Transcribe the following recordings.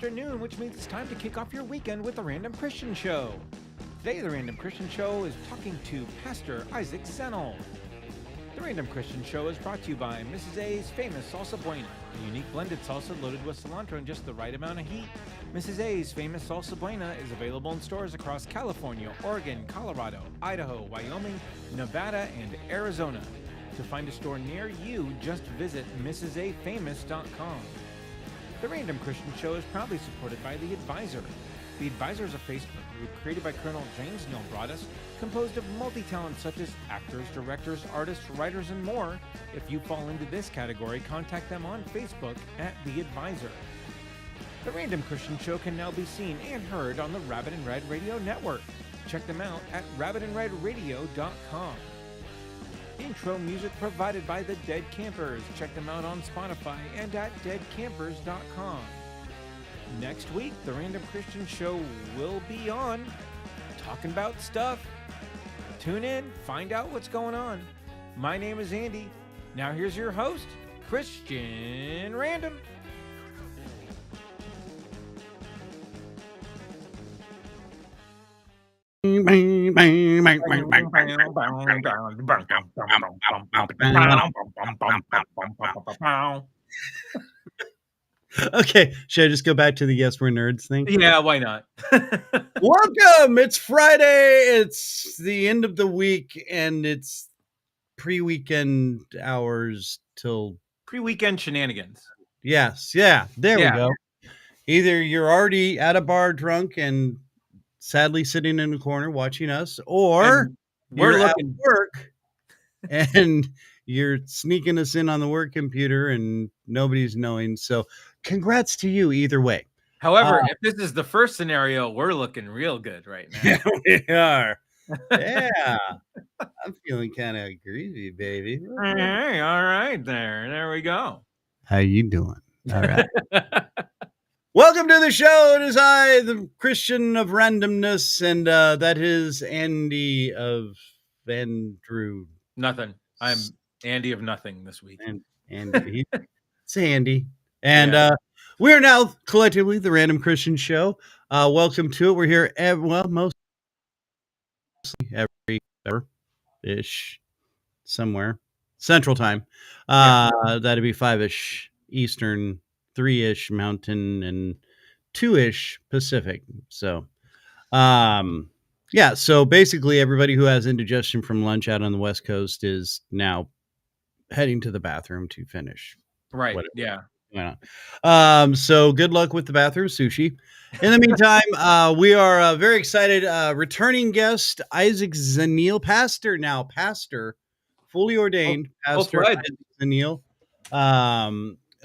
afternoon, which means it's time to kick off your weekend with the Random Christian Show. Today, the Random Christian Show is talking to Pastor Isaac Zenil. The Random Christian Show is brought to you by Mrs. A's famous Salsa Buena, a unique blended salsa loaded with cilantro and just the right amount of heat. Mrs. A's famous Salsa Buena is available in stores across California, Oregon, Colorado, Idaho, Wyoming, Nevada, and Arizona. To find a store near you, just visit mrsafamous.com. The Random Christian Show is proudly supported by The Advisor. The Advisor is a Facebook group created by Colonel James Neil Broadus, composed of multi-talents such as actors, directors, artists, writers, and more. If you fall into this category, contact them on Facebook at The Advisor. The Random Christian Show can now be seen and heard on the Rabbit and Red Radio Network. Check them out at rabbitandredradio.com. Intro music provided by the Dead Campers. Check them out on Spotify and at deadcampers.com. Next week, the Random Christian Show will be on talking about stuff. Tune in, find out what's going on. My name is Andy. Now here's your host, Kristian Random. Okay, should I just go back to the Yes We're Nerds thing? Yeah, why not? Welcome! It's Friday, it's the end of the week, and it's pre-weekend hours till... Pre-weekend shenanigans. Yes, yeah, there we go. Either you're already at a bar drunk and sadly sitting in the corner watching us, or we're you're looking at work and you're sneaking us in on the work computer and nobody's knowing. So congrats to you either way. However, if this is the first scenario, we're looking real good right now. Yeah, we are. Yeah. I'm feeling kind of groovy, baby. Hey, all right there we go. How you doing? All right. Welcome to the show. It is I, the Kristian of randomness, and that is Andy of Andrew. Nothing. I'm Andy of nothing this week. And Andy. It's Andy. And we are now collectively the Random Christian Show. Welcome to it. We're here mostly every ish somewhere Central Time. That'd be 5-ish Eastern, 3-ish Mountain, and 2-ish Pacific. So so basically everybody who has indigestion from lunch out on the West Coast is now heading to the bathroom to finish. Right. Whatever. Yeah. So good luck with the bathroom sushi. In the meantime, we are very excited. Returning guest, Isaac Zenil, pastor, fully ordained pastor Isaac Zenil.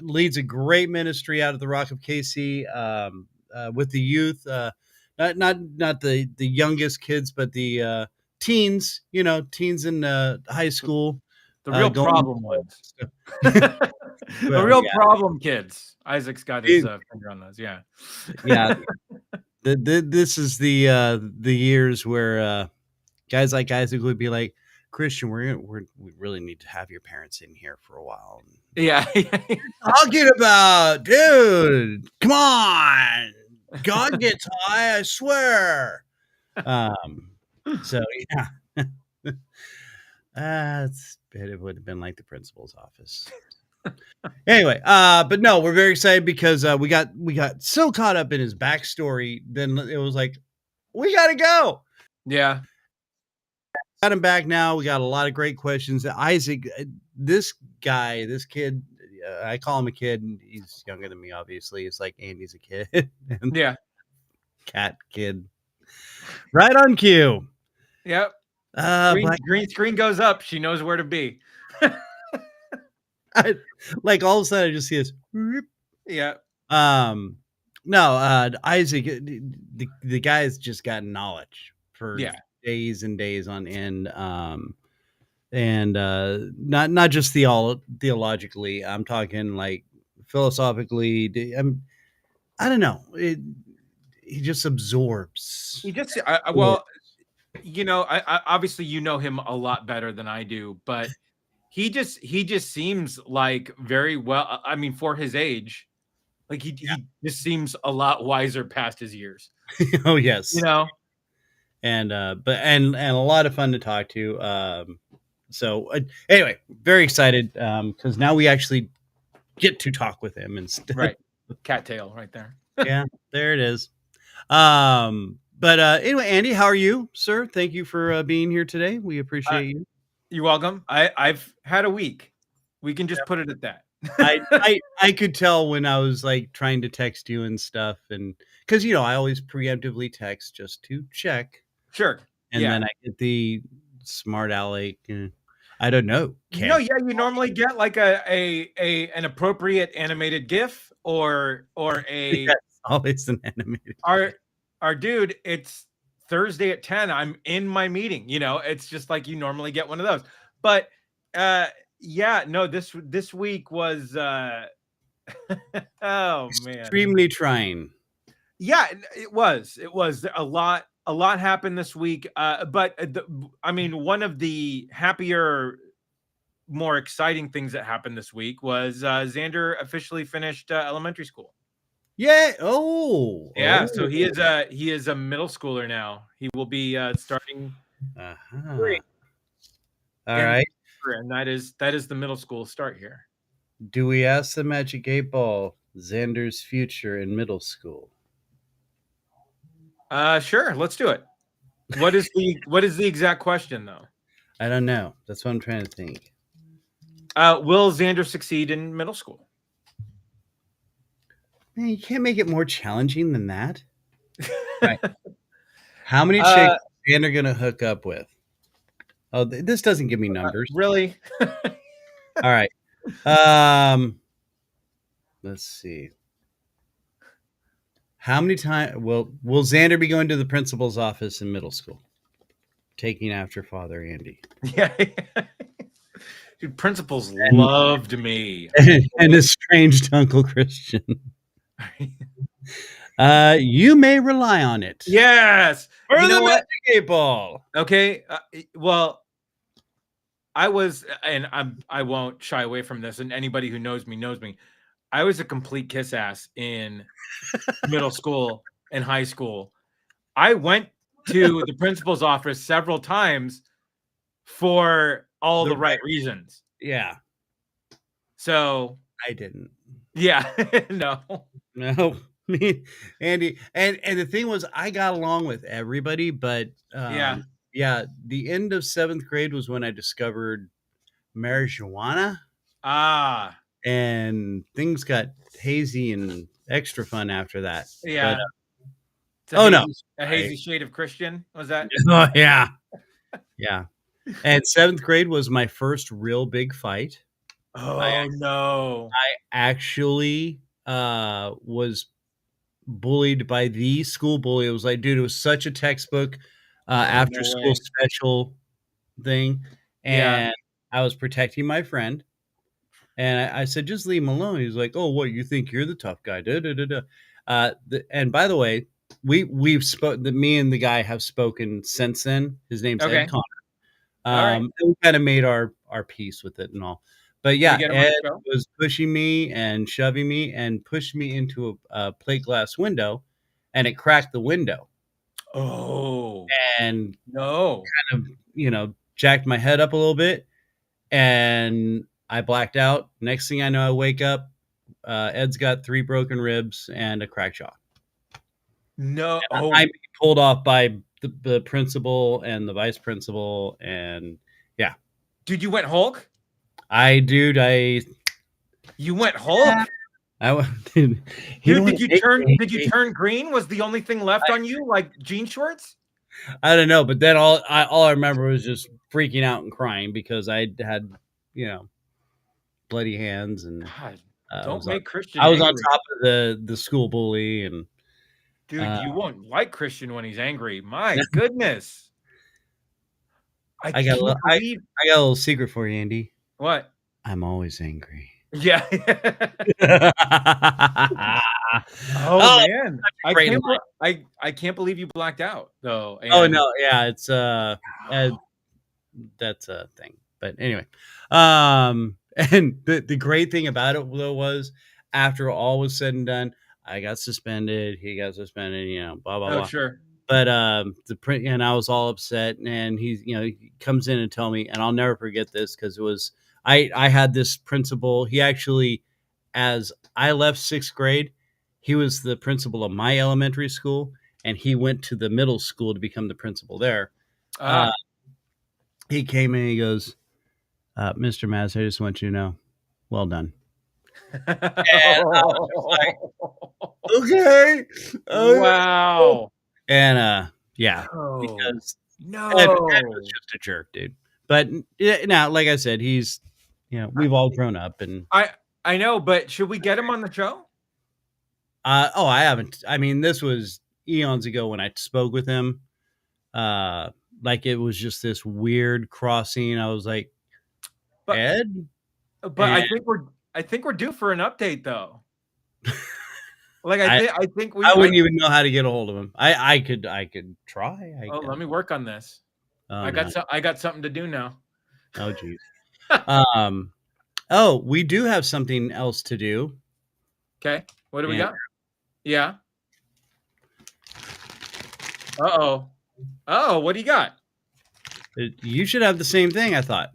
Leads a great ministry out of the Rock of KC with the youth. Not the youngest kids, but the teens, teens in high school. The real problem ones. The real problem kids. Isaac's got his finger on those. Yeah. Yeah. This is the years where guys like Isaac would be like, Kristian, we really need to have your parents in here for a while. Yeah. Talking about, dude, come on. God gets high, I swear. So yeah. It would have been like the principal's office. Anyway, but no, we're very excited because we got so caught up in his backstory, then it was like, we gotta go. Yeah. Got him back now. We got a lot of great questions. Isaac, this kid, I call him a kid. He's younger than me, obviously. It's like Andy's a kid. Yeah. Cat kid. Right on cue. Yep. Green screen goes up. She knows where to be. Like all of a sudden I just see this. Yeah. No, Isaac, the guy's just got knowledge for days and days on end. And not just theologically. I'm talking like philosophically. I don't know. He just absorbs. He just I obviously you know him a lot better than I do, but he just seems like very well. I mean, for his age, Like he just seems a lot wiser past his years. Oh yes, and a lot of fun to talk to. So anyway, very excited because now we actually get to talk with him instead. Right, cattail right there. Yeah, there it is. But anyway, Andy, how are you, sir? Thank you for being here today. We appreciate you. You're welcome. I've had a week. We can just put it at that. I could tell when I was like trying to text you and stuff, and because I always preemptively text just to check. Sure. And then I get the smart aleck. I don't know. You normally get like an appropriate animated GIF or a yes, always an animated. Our dude, it's Thursday at 10. I'm in my meeting. It's just like you normally get one of those. But this week was oh man, extremely trying. Yeah, it was a lot happened this week. But one of the happier, more exciting things that happened this week was Xander officially finished elementary school. Yeah. So he is a middle schooler now. He will be starting. All right. And that is the middle school start here. Do we ask the Magic 8 Ball Xander's future in middle school? Sure, let's do it. What is the exact question though? I don't know. That's what I'm trying to think. Will Xander succeed in middle school? Man, you can't make it more challenging than that. Right. How many chicks is Xander gonna hook up with? Oh, this doesn't give me numbers. Really? All right. Let's see. How many times will Xander be going to the principal's office in middle school, taking after Father Andy? Yeah. Dude, principals loved me. And estranged Uncle Kristian. You may rely on it. Yes. For the Magic 8 Ball. Okay. Well, I was, and I won't shy away from this, and anybody who knows me knows me. I was a complete kiss ass in middle school and high school. I went to the principal's office several times for all the right reasons. Yeah. So I didn't. Yeah. No. Me, Andy, and the thing was, I got along with everybody, but the end of 7th grade was when I discovered marijuana. And things got hazy and extra fun after that. Yeah. But, a hazy shade of Kristian, was that? Oh yeah. Yeah. And 7th grade was my first real big fight. No. I actually was bullied by the school bully. It was like, dude, it was such a textbook after school special thing. And I was protecting my friend. And I said, just leave him alone. He's like, oh, what, you think you're the tough guy? And by the way, we've spoken, me and the guy have spoken since then. His name's Ed Connor. And we kind of made our peace with it and all. But yeah, Ed was pushing me and shoving me and pushed me into a plate glass window, and it cracked the window. Oh. And no. Kind of, jacked my head up a little bit, and I blacked out. Next thing I know, I wake up. Ed's got 3 broken ribs and a cracked jaw. No. I'm pulled off by the principal and the vice principal, and yeah. Dude, you went Hulk? You went Hulk? Dude, did you turn green? Was the only thing left on you, like jean shorts? I don't know, but then all I remember was just freaking out and crying because I had, bloody hands, and God, don't make Kristian. I was on top of the school bully, and dude, you won't like Kristian when he's angry. My goodness. I got a little secret for you, Andy. What? I'm always angry. Yeah. Man, I can't believe you blacked out though. Oh no, yeah, it's that's a thing. But anyway, and the great thing about it though was after all was said and done, I got suspended. He got suspended. Blah blah blah. Sure. But the print, and I was all upset. And he comes in and tell me, and I'll never forget this because it was I had this principal. He actually, as I left 6th grade, he was the principal of my elementary school, and he went to the middle school to become the principal there. He came in and he goes, Mr. Maz, I just want you to know, well done. And I was like, okay. Wow. And because Ed was just a jerk, dude. But now, like I said, he's we've all grown up, and I know, but should we get him on the show? I haven't. I mean, this was eons ago when I spoke with him. Like it was just this weird crossing. I was like, Ed? But I think we're due for an update though. Like I think I wouldn't even know how to get a hold of him. I could try. Let me work on this. I got something to do now. Oh geez. We do have something else to do. Okay. What do we got? Yeah. Oh, what do you got? You should have the same thing, I thought.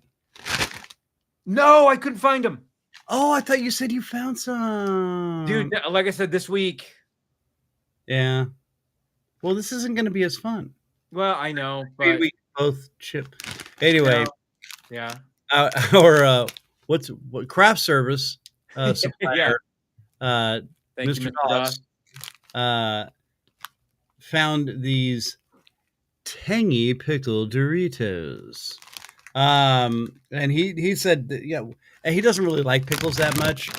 No, I couldn't find them. Oh, I thought you said you found some. Dude, like I said, this week. Yeah. Well, this isn't going to be as fun. Well, I know, but we both chip. Anyway. Yeah. What craft service supplier? Thank Mr. you, Doss, found these tangy pickle Doritos. And he said that, he doesn't really like pickles that much.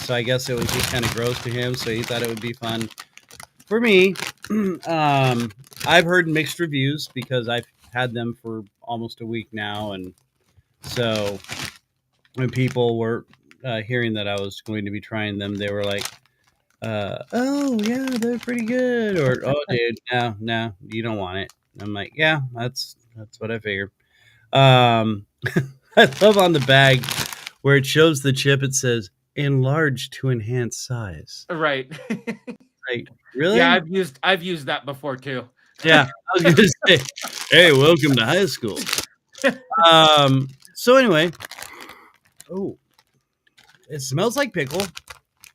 So I guess it was just kind of gross to him. So he thought it would be fun for me. I've heard mixed reviews because I've had them for almost a week now. And so when people were hearing that I was going to be trying them, they were like, oh yeah, they're pretty good. Or, oh dude, no, you don't want it. And I'm like, yeah, that's what I figured. I love on the bag where it shows the chip, it says enlarge to enhance size. Right. Like, really? Yeah, I've used that before too. Yeah. I was gonna say, hey, welcome to high school. So anyway, it smells like pickle.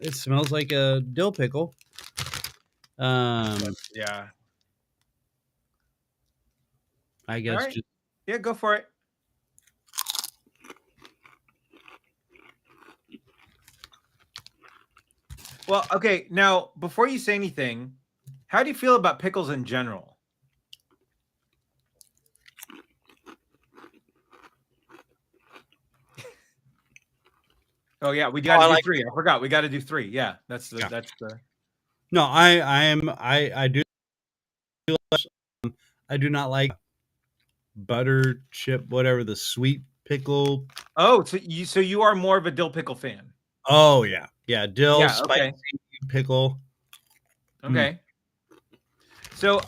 It smells like a dill pickle. Yeah. I guess right. Yeah, go for it. Well, okay. Now, before you say anything, how do you feel about pickles in general? Oh yeah, we got to do 3. I forgot. We got to do 3. Yeah, that's the. No, I do. I do not like butter chip, whatever, the sweet pickle. Oh, so you are more of a dill pickle fan? Oh yeah, dill, spicy pickle. Okay. So,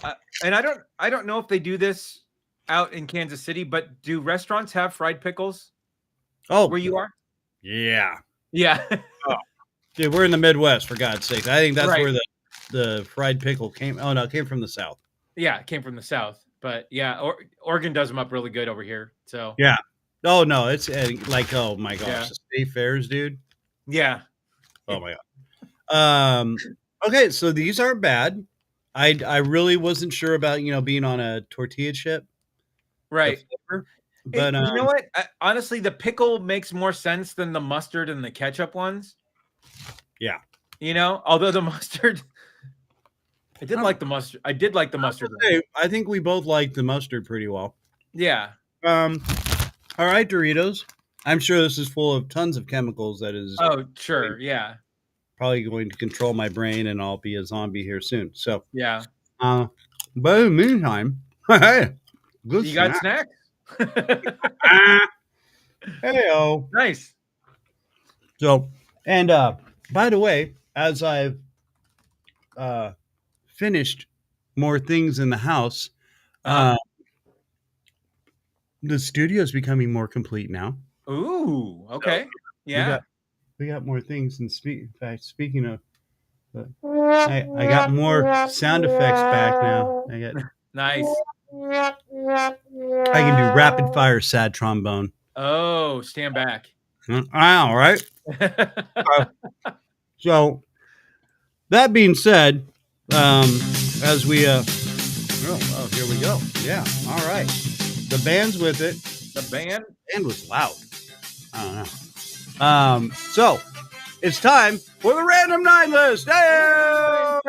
and I don't know if they do this out in Kansas City, but do restaurants have fried pickles? Oh, where you are? Yeah. Oh. Dude, we're in the Midwest, for God's sake. I think that's where the fried pickle came. Oh no, it came from the South. Yeah, it came from the South, but yeah, Oregon does them up really good over here. So yeah. Oh no, it's like, oh my gosh, the state fairs, dude. Yeah. Oh my god. Okay, so these aren't bad. I really wasn't sure about being on a tortilla chip, right? But you know what? Honestly, the pickle makes more sense than the mustard and the ketchup ones. Yeah. Although the mustard, I did like the mustard. I did like the mustard. I think we both liked the mustard pretty well. Yeah. All right, Doritos. I'm sure this is full of tons of chemicals. That is. Oh, sure. Yeah. Probably going to control my brain, and I'll be a zombie here soon. So. Yeah. But in the meantime, hey, good. You got snacks? Hey-o. Nice. So, and by the way, as I've finished more things in the house, the studio is becoming more complete now. Ooh, okay. So we got more things. In fact, speaking of, I got more sound effects back now. I got nice. I can do rapid fire sad trombone. Oh, stand back. Wow, right? So that being said, as we oh, here we go. Yeah, all right. The band's with it. The band was loud. I don't know. So it's time for the random 9 list. Hey!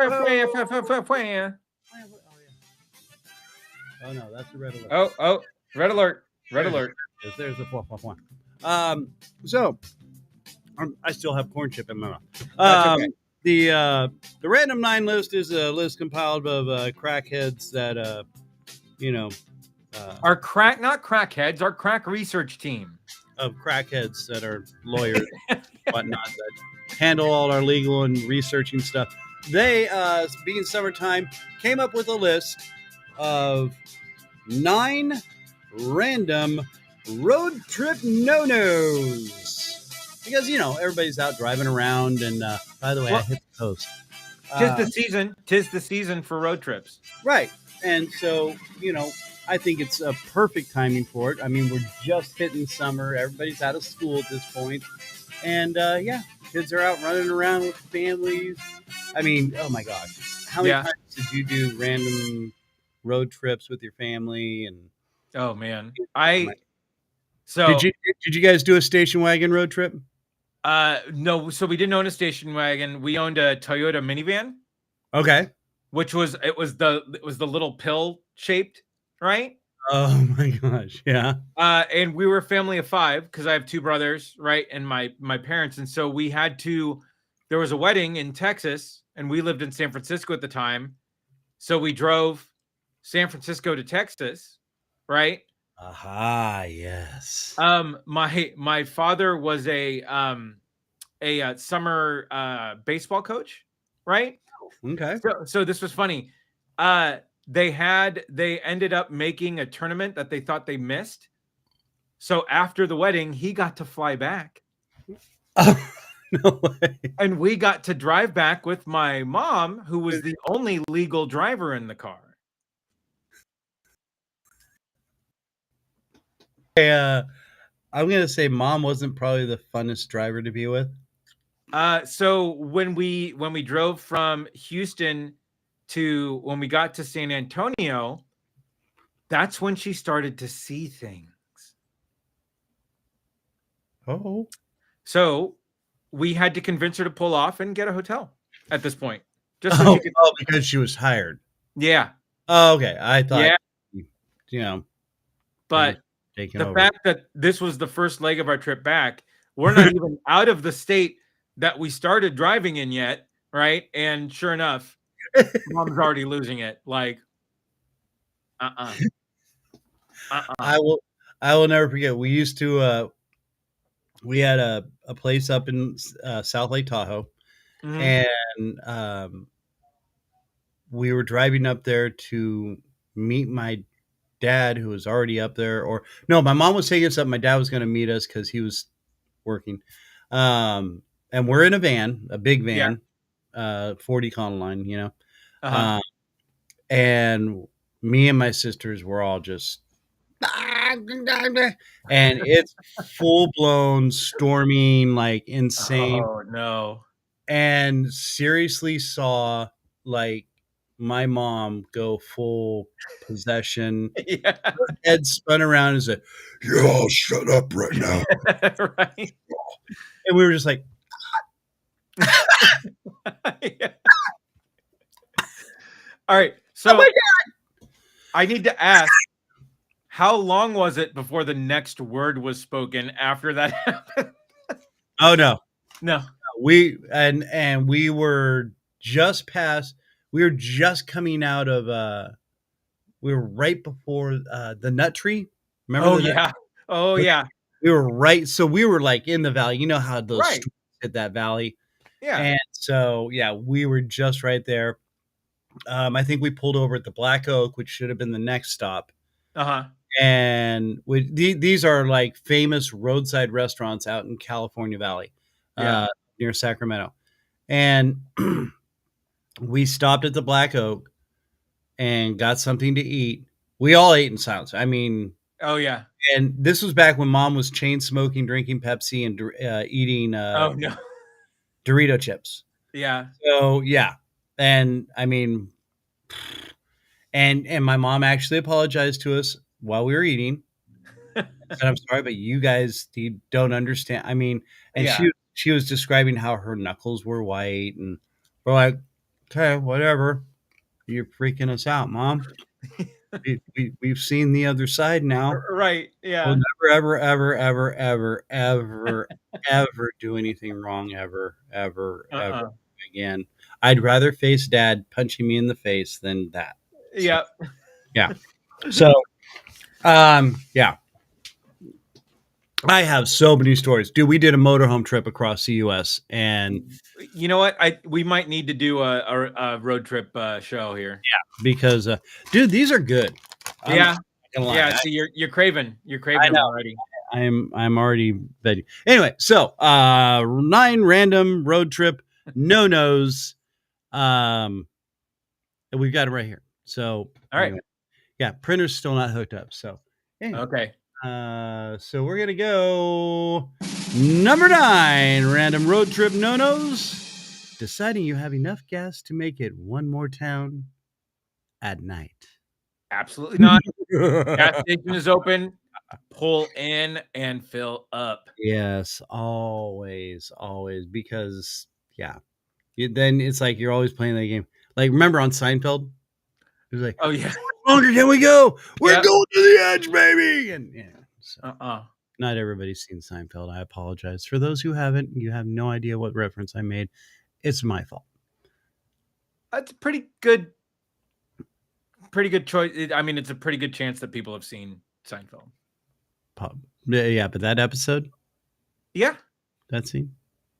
Oh no, that's a red alert. Oh, red alert. Red alert. There's a 4.1. So I still have corn chip in my mouth. Okay. The random 9 list is a list compiled of crackheads that our not crackheads, our crack research team of crackheads that are lawyers, whatnot, that handle all our legal and researching stuff. They, being summertime, came up with a list of 9 random road trip no-nos. Because, everybody's out driving around. And by the way, I hit the post. Tis the season for road trips. Right. And so, I think it's a perfect timing for it. I mean, we're just hitting summer. Everybody's out of school at this point. And, kids are out running around with families. I mean, oh, my gosh. How many times did you do random road trips with your family? And oh, man. Did you guys do a station wagon road trip? No. So we didn't own a station wagon. We owned a Toyota minivan. Okay. Which was the little pill shaped, right? Oh my gosh, yeah. And we were a family of 5 because I have 2 brothers, right, and my parents, and so we had to. There was a wedding in Texas, and we lived in San Francisco at the time, so we drove San Francisco to Texas, right? Aha, yes. My father was a summer baseball coach, right? Okay. So this was funny. They ended up making a tournament that they thought they missed. So after the wedding, he got to fly back. Oh, no way. And we got to drive back with my mom, who was the only legal driver in the car. I'm going to say mom wasn't probably the funnest driver to be with. So when we drove from Houston to when we got to San Antonio, that's when she started to see things. Oh. So we had to convince her to pull off and get a hotel at this point. Just so she could because she was hired. Yeah. Oh, okay. I thought, but the fact that this was the first leg of our trip back, we're not even out of the state that we started driving in yet, right? And sure enough, mom's already losing it. Like, I will never forget. We used to, we had a place up in South Lake Tahoe, and we were driving up there to meet my dad, who was already up there. Or no, my mom was taking us up. My dad was going to meet us because he was working. And we're in a van, a big van, 40 Econoline, and me and my sisters were all just, and it's full blown storming, like insane. Oh no. And seriously saw like my mom go full possession. Yeah. Her head spun around and said, "You all shut up right now." Right. And we were just like, yeah. All right. So oh my God. I need to ask, how long was it before the next word was spoken after that happened? Oh no. We were just coming out of we were right before the nut tree. Remember? Yeah. We were right. So we were like in the valley. You know how those streets hit that valley. Yeah. And so we were just right there. I think we pulled over at the Black Oak, which should have been the next stop. And these are like famous roadside restaurants out in California Valley. near Sacramento. And we stopped at the Black Oak and got something to eat. We all ate in silence. I mean, oh yeah. And this was back when Mom was chain smoking, drinking Pepsi, and eating oh no. Dorito chips. Yeah. So yeah, and I mean, and my mom actually apologized to us while we were eating. Said, I'm sorry, but you guys don't understand. I mean, and she was describing how her knuckles were white, and we're like, okay, whatever. You're freaking us out, Mom. We've seen the other side now. Right. Yeah. We'll never, ever do anything wrong ever again. I'd rather face Dad punching me in the face than that. Yeah. So, yeah. So, yeah. I have so many stories. Dude, we did a motorhome trip across the U.S. and you know what? We might need to do a road trip show here. Yeah, because dude, these are good. Yeah. See, you're craving already. I'm already begging. Anyway, so 9 random road trip no-nos. We've got it right here. So all right. Yeah, printer's still not hooked up. So anyway. Okay. So we're gonna go number 9 random road trip no-nos. Deciding you have enough gas to make it one more town at night. Absolutely not. Gas station is open. Pull in and fill up. Yes, always, because then it's like you're always playing that game. Like, remember on Seinfeld? It was like, oh yeah, how longer can we go? We're going to the edge, baby. And so, not everybody's seen Seinfeld. I apologize for those who haven't. You have no idea what reference I made. It's my fault. That's pretty good choice. I mean, it's a pretty good chance that people have seen Seinfeld. Yeah, but that episode? Yeah. That scene?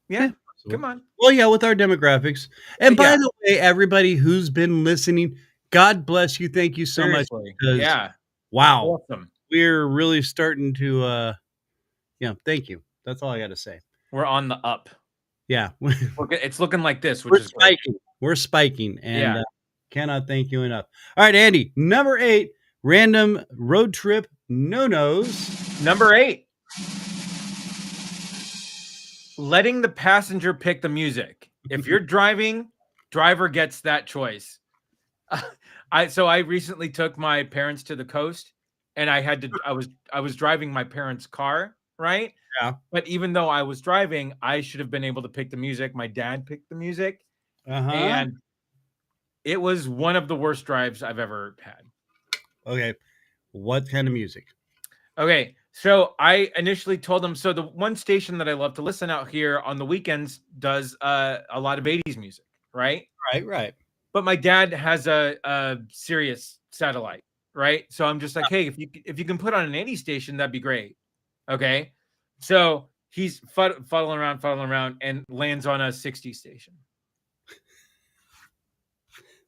Yeah. Come on. Well, yeah, with our demographics. And by the way, everybody who's been listening, God bless you. Thank you so much. Yeah. Wow. Awesome. We're really starting to, thank you. That's all I got to say. We're on the up. Yeah. It's looking like this, which is spiking. Great. We're spiking. And cannot thank you enough. All right, Andy, number 8, random road trip no-nos. Number 8. Letting the passenger pick the music. If you're driving, driver gets that choice. I recently took my parents to the coast, and I was driving my parents' car, right? Yeah. But even though I was driving, I should have been able to pick the music. My dad picked the music, and it was one of the worst drives I've ever had. Okay, what kind of music? Okay, so I initially told them, so the one station that I love to listen out here on the weekends does a lot of 80s music, right? Right. But my dad has a Sirius satellite, right? So I'm just like, hey, if you can put on an 80s station, that'd be great. Okay, so he's following around and lands on a 60s station.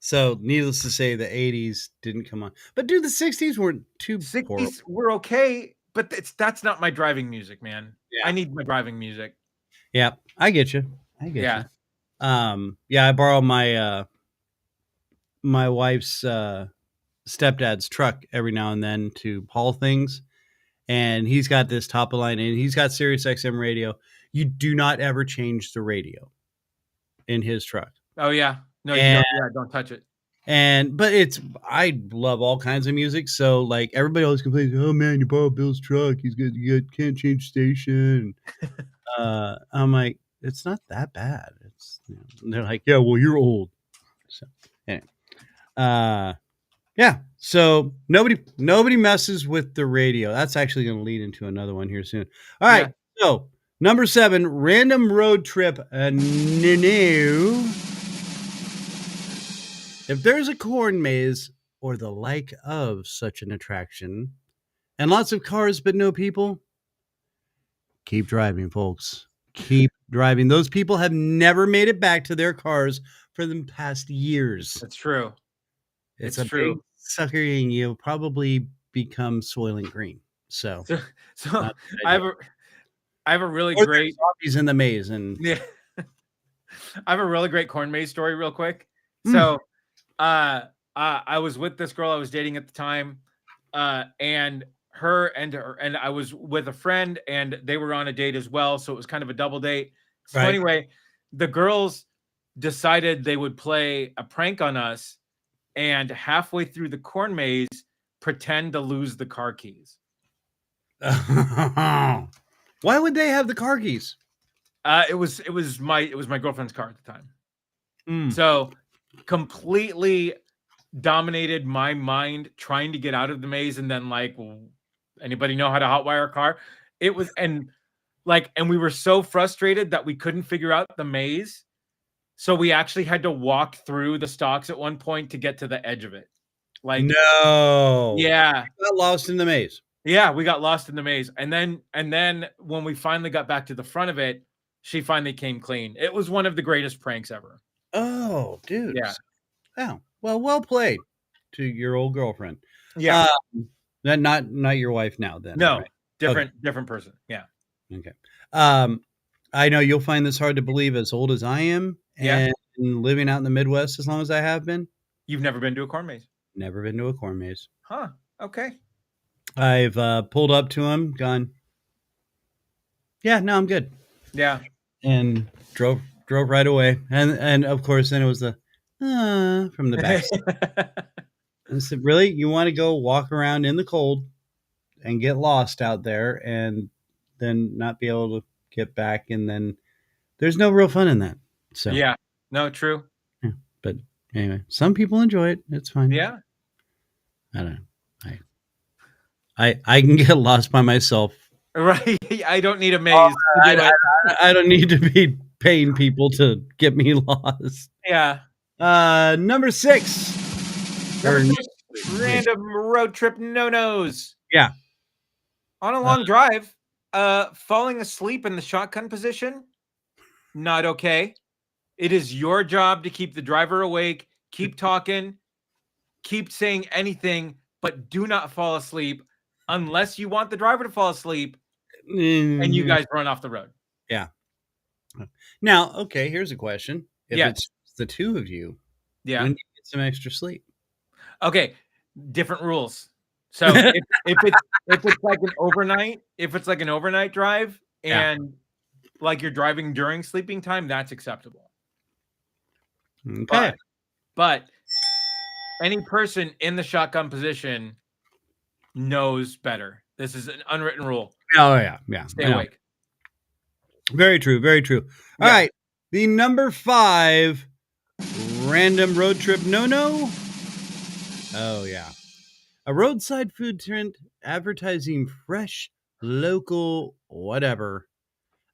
So, needless to say, the 80s didn't come on. But, dude, the 60s weren't too 60s horrible. were okay, but that's not my driving music, man. Yeah. I need my driving music. Yeah, I get you. Yeah, I borrow my my wife's stepdad's truck every now and then to haul things. And he's got this top of line, and he's got Sirius XM radio. You do not ever change the radio in his truck. Oh, yeah. No, don't touch it. But I love all kinds of music. So like everybody always complains, oh man, you borrowed Bill's truck. You can't change station. I'm like, it's not that bad. They're like, yeah, well, you're old. So anyway. Yeah. So nobody messes with the radio. That's actually going to lead into another one here soon. All right. Yeah. So number 7, random road trip. If there's a corn maze or the like of such an attraction, and lots of cars but no people, keep driving, folks. Keep driving. Those people have never made it back to their cars for the past years. That's true. It's true. Big sucker, and you'll probably become Soylent Green. So I I have a really great zombies in the maze, and yeah. I have a really great corn maze story, real quick. So, I was with this girl I was dating at the time, and her and I was with a friend, and they were on a date as well. So it was kind of a double date. So anyway, the girls decided they would play a prank on us, and halfway through the corn maze, pretend to lose the car keys. Why would they have the car keys? It was my girlfriend's car at the time. So completely dominated my mind trying to get out of the maze, and then like, anybody know how to hotwire a car? It was and we were so frustrated that we couldn't figure out the maze. So we actually had to walk through the stalks at one point to get to the edge of it. Like, no. Yeah. We got lost in the maze. Yeah, we got lost in the maze. And then when we finally got back to the front of it, she finally came clean. It was one of the greatest pranks ever. Oh, dude. Yeah. Oh, well played to your old girlfriend. Yeah. Not your wife now then. No, right? different person. Yeah. Okay. I know you'll find this hard to believe, as old as I am, and living out in the Midwest as long as I have been. You've never been to a corn maze? Never been to a corn maze. Huh. Okay. I've pulled up to him, gone, yeah, no, I'm good. Yeah. And drove right away. And of course, then it was the from the back. I said, really? You want to go walk around in the cold and get lost out there and then not be able to get back? And then there's no real fun in that. So yeah, no, true. Yeah. But anyway, some people enjoy it. It's fine. Yeah. I don't know. I can get lost by myself. Right. I don't need a maze. I don't need to be paying people to get me lost. Yeah. Number 6. Random road trip no-nos. Yeah. On a long drive, falling asleep in the shotgun position, not okay. It is your job to keep the driver awake, keep talking, keep saying anything, but do not fall asleep unless you want the driver to fall asleep and you guys run off the road. Yeah. Now, okay, here's a question. If it's the two of you, when do you get some extra sleep? Okay, different rules. So if it's like an overnight drive and like you're driving during sleeping time, that's acceptable. Okay. But any person in the shotgun position knows better. This is an unwritten rule. Oh yeah. Stay awake. Very true. Very true. All right. The number 5 random road trip no-no. Oh yeah. A roadside food tent advertising fresh, local, whatever.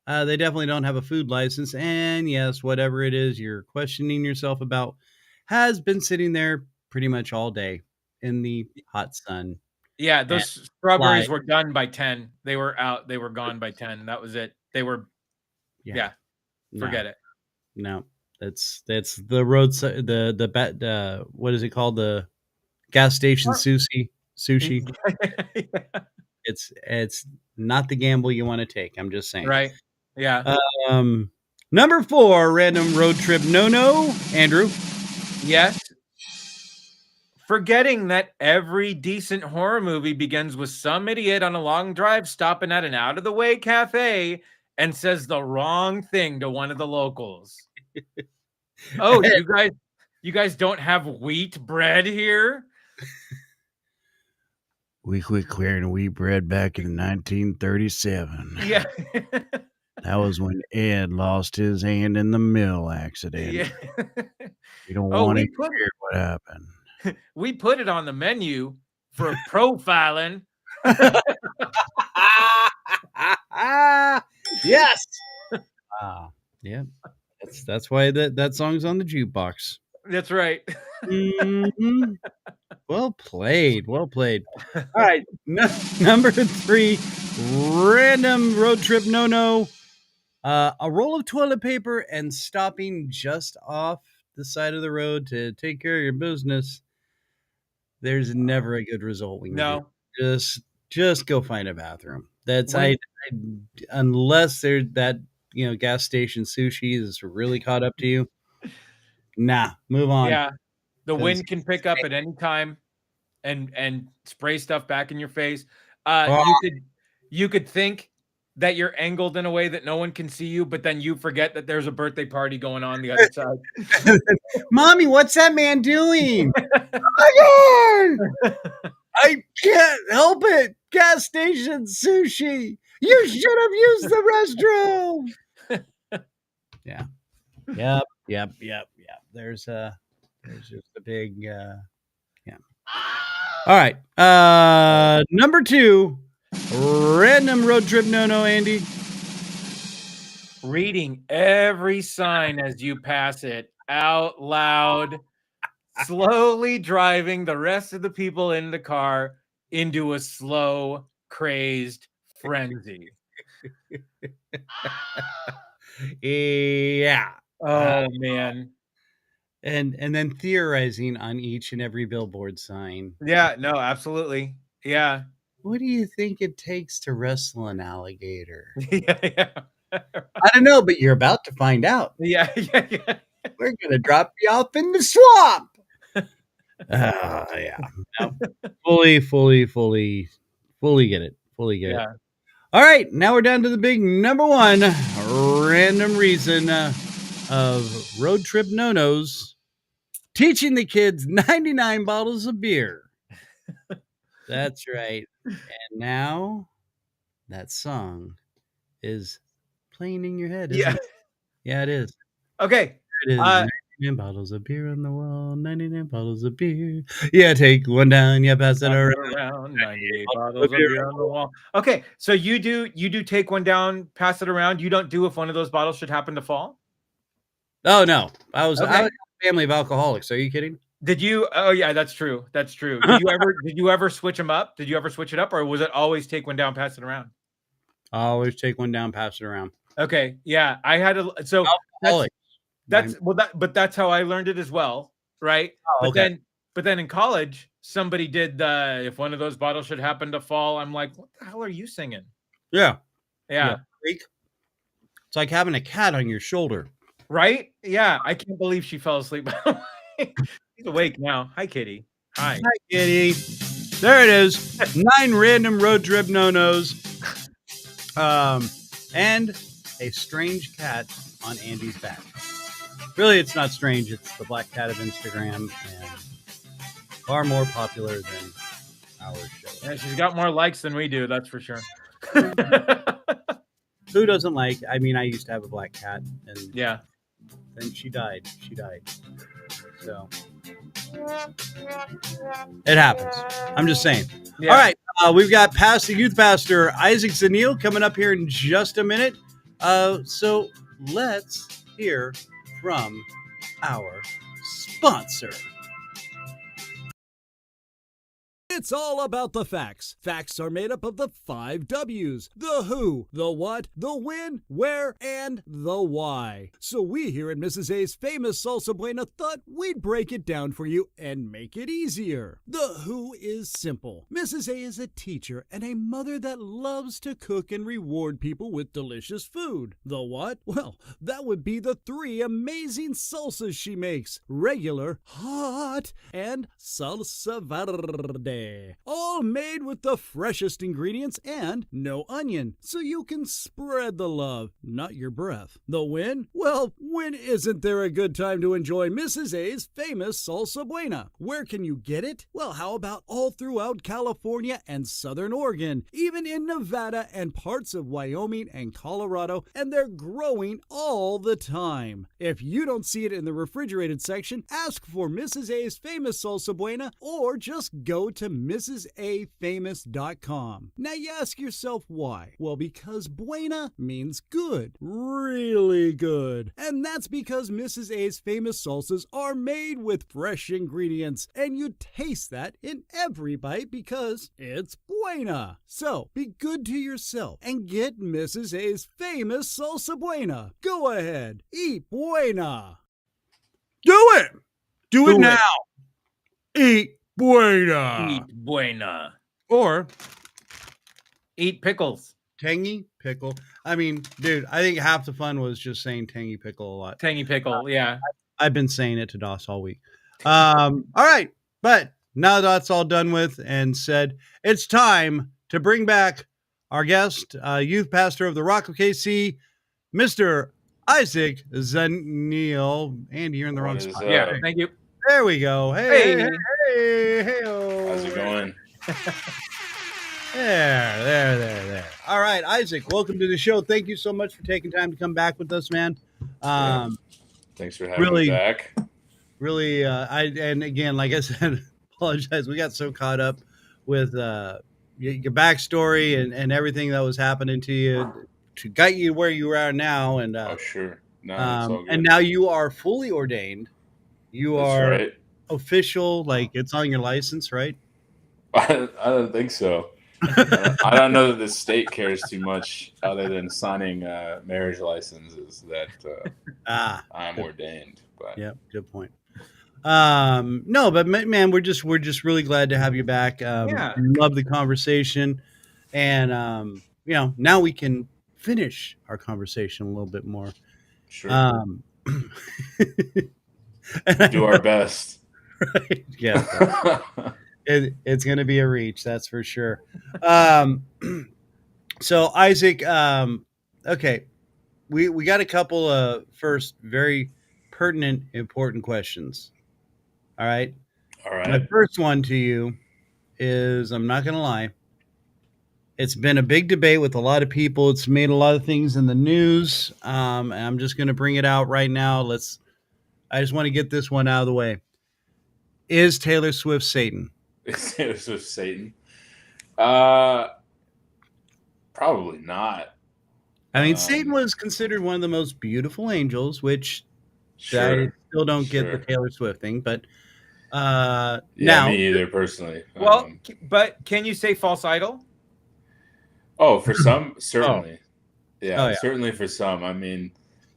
They definitely don't have a food license. And yes, whatever it is you're questioning yourself about has been sitting there pretty much all day in the hot sun. Yeah, those strawberries were done by 10. They were out. They were gone by 10. That was it. They were, forget it. No, that's the roadside, the what is it called? The gas station sushi. It's not the gamble you want to take. I'm just saying. Right. Yeah. Number 4 random road trip no, Andrew. Yes. Forgetting that every decent horror movie begins with some idiot on a long drive stopping at an out of the way cafe and says the wrong thing to one of the locals. Oh, you guys don't have wheat bread here? We quit clearing wheat bread back in 1937. Yeah. That was when Ed lost his hand in the mill accident. Yeah. You don't want to hear what happened. We put it on the menu for profiling. Yes. Yeah. That's why that song's on the jukebox. That's right. Mm-hmm. Well played. All right. Number 3 random road trip no. A roll of toilet paper and stopping just off the side of the road to take care of your business. There's never a good result when you do. Just go find a bathroom. That's I unless there's that gas station sushi is really caught up to you. Nah, move on. Yeah, the wind can pick up at any time and spray stuff back in your face. You could think that you're angled in a way that no one can see you, but then you forget that there's a birthday party going on the other side. Mommy, what's that man doing? Oh my God! I can't help it. Gas station sushi. You should have used the restroom. Yeah. Yep. There's just a big yeah. All right. Number 2, random road trip no, Andy. Reading every sign as you pass it out loud, slowly driving the rest of the people in the car into a slow, crazed frenzy. Yeah. Oh man. And then theorizing on each and every billboard sign. Yeah, no, absolutely. Yeah. What do you think it takes to wrestle an alligator? Yeah. I don't know, but you're about to find out. Yeah. We're going to drop you off in the swamp. Yeah. No. Fully get it. Fully get it. All right. Now we're down to the big number 1 random reason of road trip no-nos. Teaching the kids 99 bottles of beer. That's right. And now that song is playing in your head, isn't it? Yeah, it is. Okay. It is 99 bottles of beer on the wall, 99 bottles of beer. Yeah, take one down, yeah, pass it around. 98 bottles of beer on the wall. Okay, so you do take one down, pass it around. You don't do if one of those bottles should happen to fall? Oh no. I was a family of alcoholics. Are you kidding? Did you? Oh yeah, that's true. That's true. Did you ever switch them up? Did you ever switch it up, or was it always take one down, pass it around? Always take one down, pass it around. Okay, yeah, I had a that's how I learned it as well, right? Oh, okay. But then in college, somebody did the if one of those bottles should happen to fall. I'm like, what the hell are you singing? Yeah. It's like having a cat on your shoulder. Right? Yeah, I can't believe she fell asleep. She's awake now. Hi, Kitty. Hi, Kitty. There it is. 9 random road trip no-nos. And a strange cat on Andy's back. Really, it's not strange. It's the black cat of Instagram and far more popular than our show. Yeah, she's got more likes than we do, that's for sure. Who doesn't like? I mean, I used to have a black cat, and yeah, then she died. So it happens. I'm just saying. Yeah. All right, we've got youth pastor Isaac Zenil coming up here in just a minute. So let's hear from our sponsor. It's all about the facts. Facts are made up of the 5 W's. The who, the what, the when, where, and the why. So we here at Mrs. A's famous Salsa Buena thought we'd break it down for you and make it easier. The who is simple. Mrs. A is a teacher and a mother that loves to cook and reward people with delicious food. The what? Well, that would be the 3 amazing salsas she makes. Regular, hot, and salsa verde. All made with the freshest ingredients and no onion, so you can spread the love, not your breath. The when? Well, when isn't there a good time to enjoy Mrs. A's famous Salsa Buena? Where can you get it? Well, how about all throughout California and Southern Oregon, even in Nevada and parts of Wyoming and Colorado, and they're growing all the time. If you don't see it in the refrigerated section, ask for Mrs. A's famous Salsa Buena or just go to MrsAFamous.com. Now you ask yourself why? Well, because Buena means good, really good. And that's because Mrs. A's famous salsas are made with fresh ingredients, and you taste that in every bite because it's Buena. So be good to yourself and get Mrs. A's famous Salsa Buena. Go ahead, eat Buena. Do it! Do it now! Eat Buena. Eat Buena. Or eat pickles. Tangy pickle. I mean, dude, I think half the fun was just saying tangy pickle a lot. Tangy pickle, yeah. I've been saying it to Doss all week. All right, but now that's all done with and said, it's time to bring back our guest, youth pastor of the Rock of KC, Mr. Isaac Zenil. Andy, you're in the wrong spot. Yeah, thank you. There we go. Hey. How's it going? There. All right, Isaac, welcome to the show. Thank you so much for taking time to come back with us, man. Thanks for having me back. Really, and again, like I said, apologize. We got so caught up with your backstory and everything that was happening to you to get you where you are now. And sure. No, it's all good. And now you are fully ordained. You are right. Official, like it's on your license, right? I don't think so. I don't know that the state cares too much other than signing marriage licenses that I'm ordained. But yeah, good point. No, but man, we're just really glad to have you back. Love the conversation, and now we can finish our conversation a little bit more. Sure. Do our best. Right? Yeah. It's going to be a reach, that's for sure. So Isaac, okay, we got a couple of first very pertinent, important questions. All right. The first one to you is, I'm not going to lie, it's been a big debate with a lot of people. It's made a lot of things in the news. And I'm just going to bring it out right now. I just want to get this one out of the way. Is Taylor Swift Satan? Is Taylor Swift Satan? Probably not. I mean, Satan was considered one of the most beautiful angels, which I still don't get the Taylor Swift thing, but now me either personally. Well, but can you say false idol? Oh, for some, certainly. Certainly for some. I mean,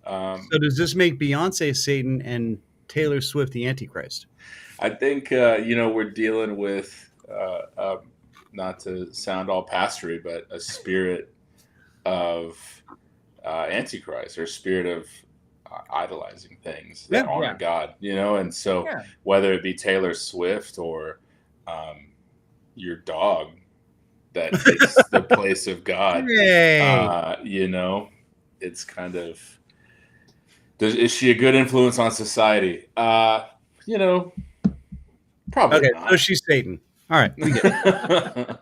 so does this make Beyonce Satan and Taylor Swift the Antichrist? I think we're dealing with not to sound all pastory, but a spirit of Antichrist, or a spirit of idolizing things that aren't God. And so whether it be Taylor Swift or your dog that takes the place of God, it's kind of, is she a good influence on society? Probably okay, not. So she's Satan. All right, we get it.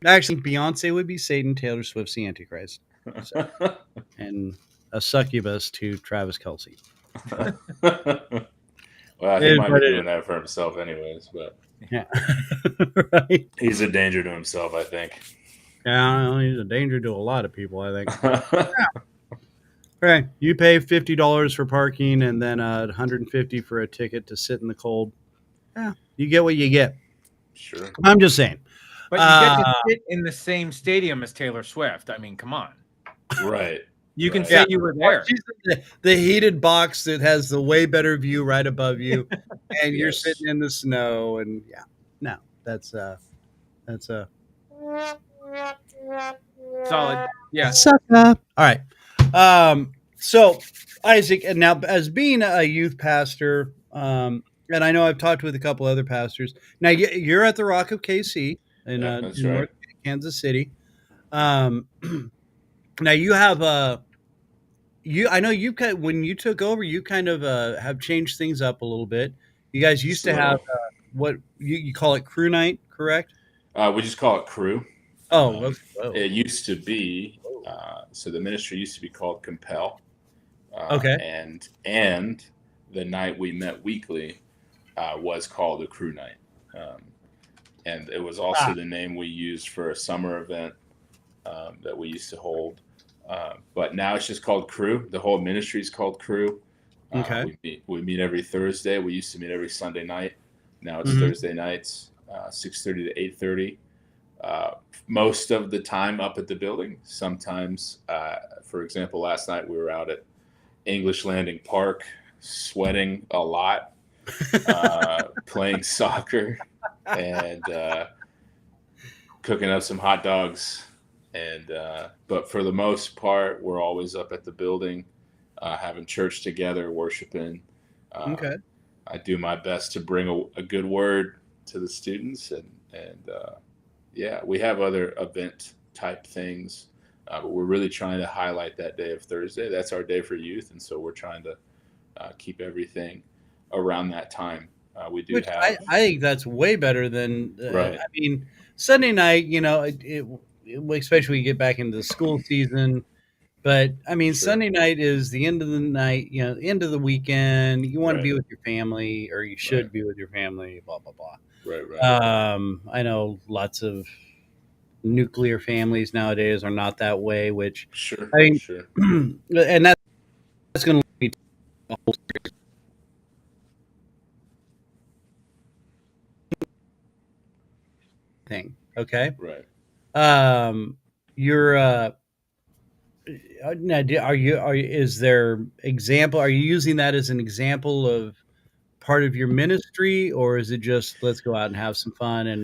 Actually, Beyonce would be Satan, Taylor Swift's the Antichrist. So, and a succubus to Travis Kelce. Well, he might be doing that for himself anyways, but yeah. Right. He's a danger to himself, I think. Yeah, he's a danger to a lot of people, I think. Right. You pay $50 for parking and then $150 for a ticket to sit in the cold. Yeah, you get what you get. Sure. I'm just saying. But you get to sit in the same stadium as Taylor Swift. I mean, come on. Right. You can say you were there. The heated box that has the way better view right above you, and you're sitting in the snow. And that's solid. Yeah. Suck up. All right. So Isaac, and now as being a youth pastor, and I know I've talked with a couple other pastors. Now you're at the Rock of KC in North Kansas City. Now you have I know you when you took over, you kind of have changed things up a little bit. You guys used to have what you call it crew night, correct? We just call it crew. Oh, it used to be. So the ministry used to be called Compel. And the night we met weekly was called the crew night. And it was also the name we used for a summer event that we used to hold. But now it's just called crew. The whole ministry is called crew. We meet every Thursday. We used to meet every Sunday night. Now it's Thursday nights, 6:30 to 8:30. Most of the time up at the building. Sometimes, for example, last night we were out at English Landing Park, sweating a lot, playing soccer, and cooking up some hot dogs. And but for the most part, we're always up at the building, having church together, worshiping. Okay. I do my best to bring a good word to the students, and yeah, we have other event type things, but we're really trying to highlight that day of Thursday. That's our day for youth, and so we're trying to keep everything around that time. We do have. I think that's way better than. Right. I mean, Sunday night, especially when you get back into the school season. But I mean, Sure. Sunday night is the end of the night, the end of the weekend. You want to be with your family, or you should be with your family, blah, blah, blah. Right. I know lots of nuclear families nowadays are not that way, which Sure. I mean, Sure. And that's going to be a whole thing. Okay. Right. You're, now, is there example? Are you using that as an example of part of your ministry, or is it just let's go out and have some fun? And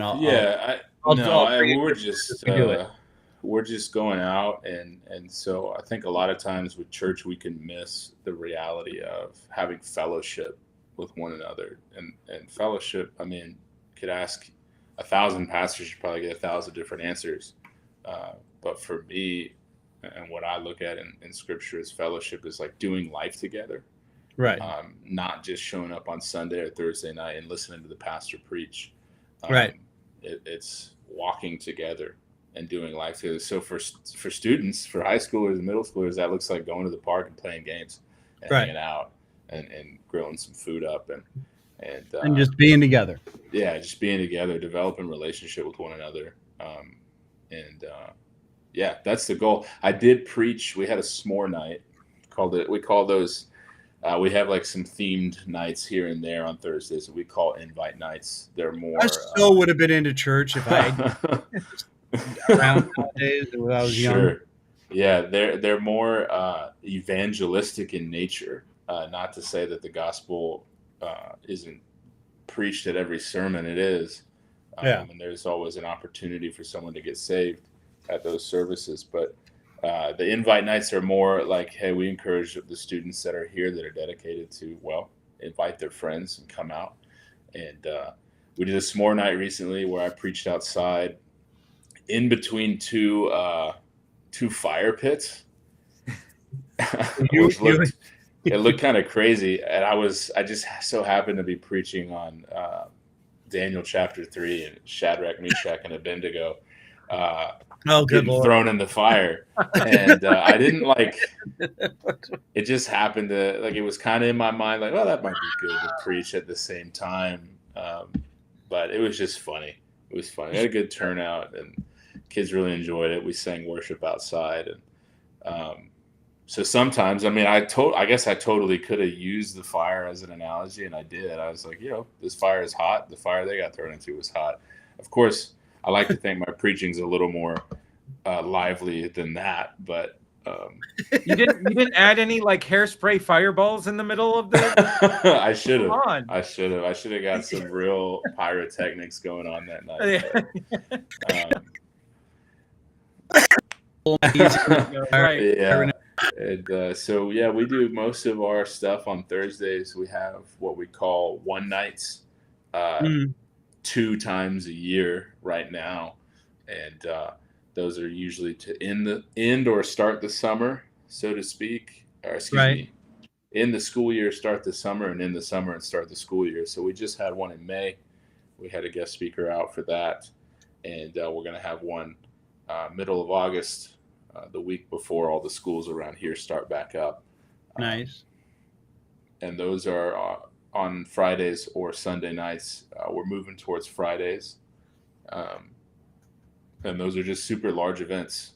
we're just going out, and so I think a lot of times with church we can miss the reality of having fellowship with one another, and fellowship. I mean, could ask 1,000 pastors, you probably get 1,000 different answers, but for me. And what I look at in Scripture is fellowship is like doing life together, right? Not just showing up on Sunday or Thursday night and listening to the pastor preach, right? It's walking together and doing life together. So for students, for high schoolers and middle schoolers, that looks like going to the park and playing games and hanging out and grilling some food up and just being together. Yeah, just being together, developing relationship with one another, yeah, that's the goal. I did preach. We had a s'more night. We call those. We have like some themed nights here and there on Thursdays that we call invite nights. They're more. I still would have been into church if I around nowadays when I was young. Yeah, they're more evangelistic in nature. Not to say that the gospel isn't preached at every sermon. It is. And there's always an opportunity for someone to get saved at those services, but the invite nights are more like, hey, we encourage the students that are here that are dedicated to, invite their friends and come out. And we did a s'more night recently where I preached outside in between two fire pits. It looked kind of crazy, and I just so happened to be preaching on Daniel chapter 3 and Shadrach, Meshach, and Abednego. Getting thrown in the fire, and I didn't it just happened to it was kind of in my mind that might be good to preach at the same time, but it was just funny. It was funny. We had a good turnout, and kids really enjoyed it. We sang worship outside, and so sometimes, I mean, I guess I totally could have used the fire as an analogy, and I did. I was like, this fire is hot. The fire they got thrown into was hot. Of course, I like to think my preaching's a little more lively than that, but you didn't add any like hairspray fireballs in the middle of the. I should have. I should have got some real pyrotechnics going on that night. Right. Yeah. And so we do most of our stuff on Thursdays. We have what we call one nights. 2 times a year right now, and those are usually to end or start the summer, so to speak, or excuse me, in the school year, start the summer, and in the summer and start the school year. So we just had one in May. We had a guest speaker out for that, and we're going to have one middle of August, the week before all the schools around here start back up. Nice. And those are on Fridays or Sunday nights. We're moving towards Fridays. And those are just super large events.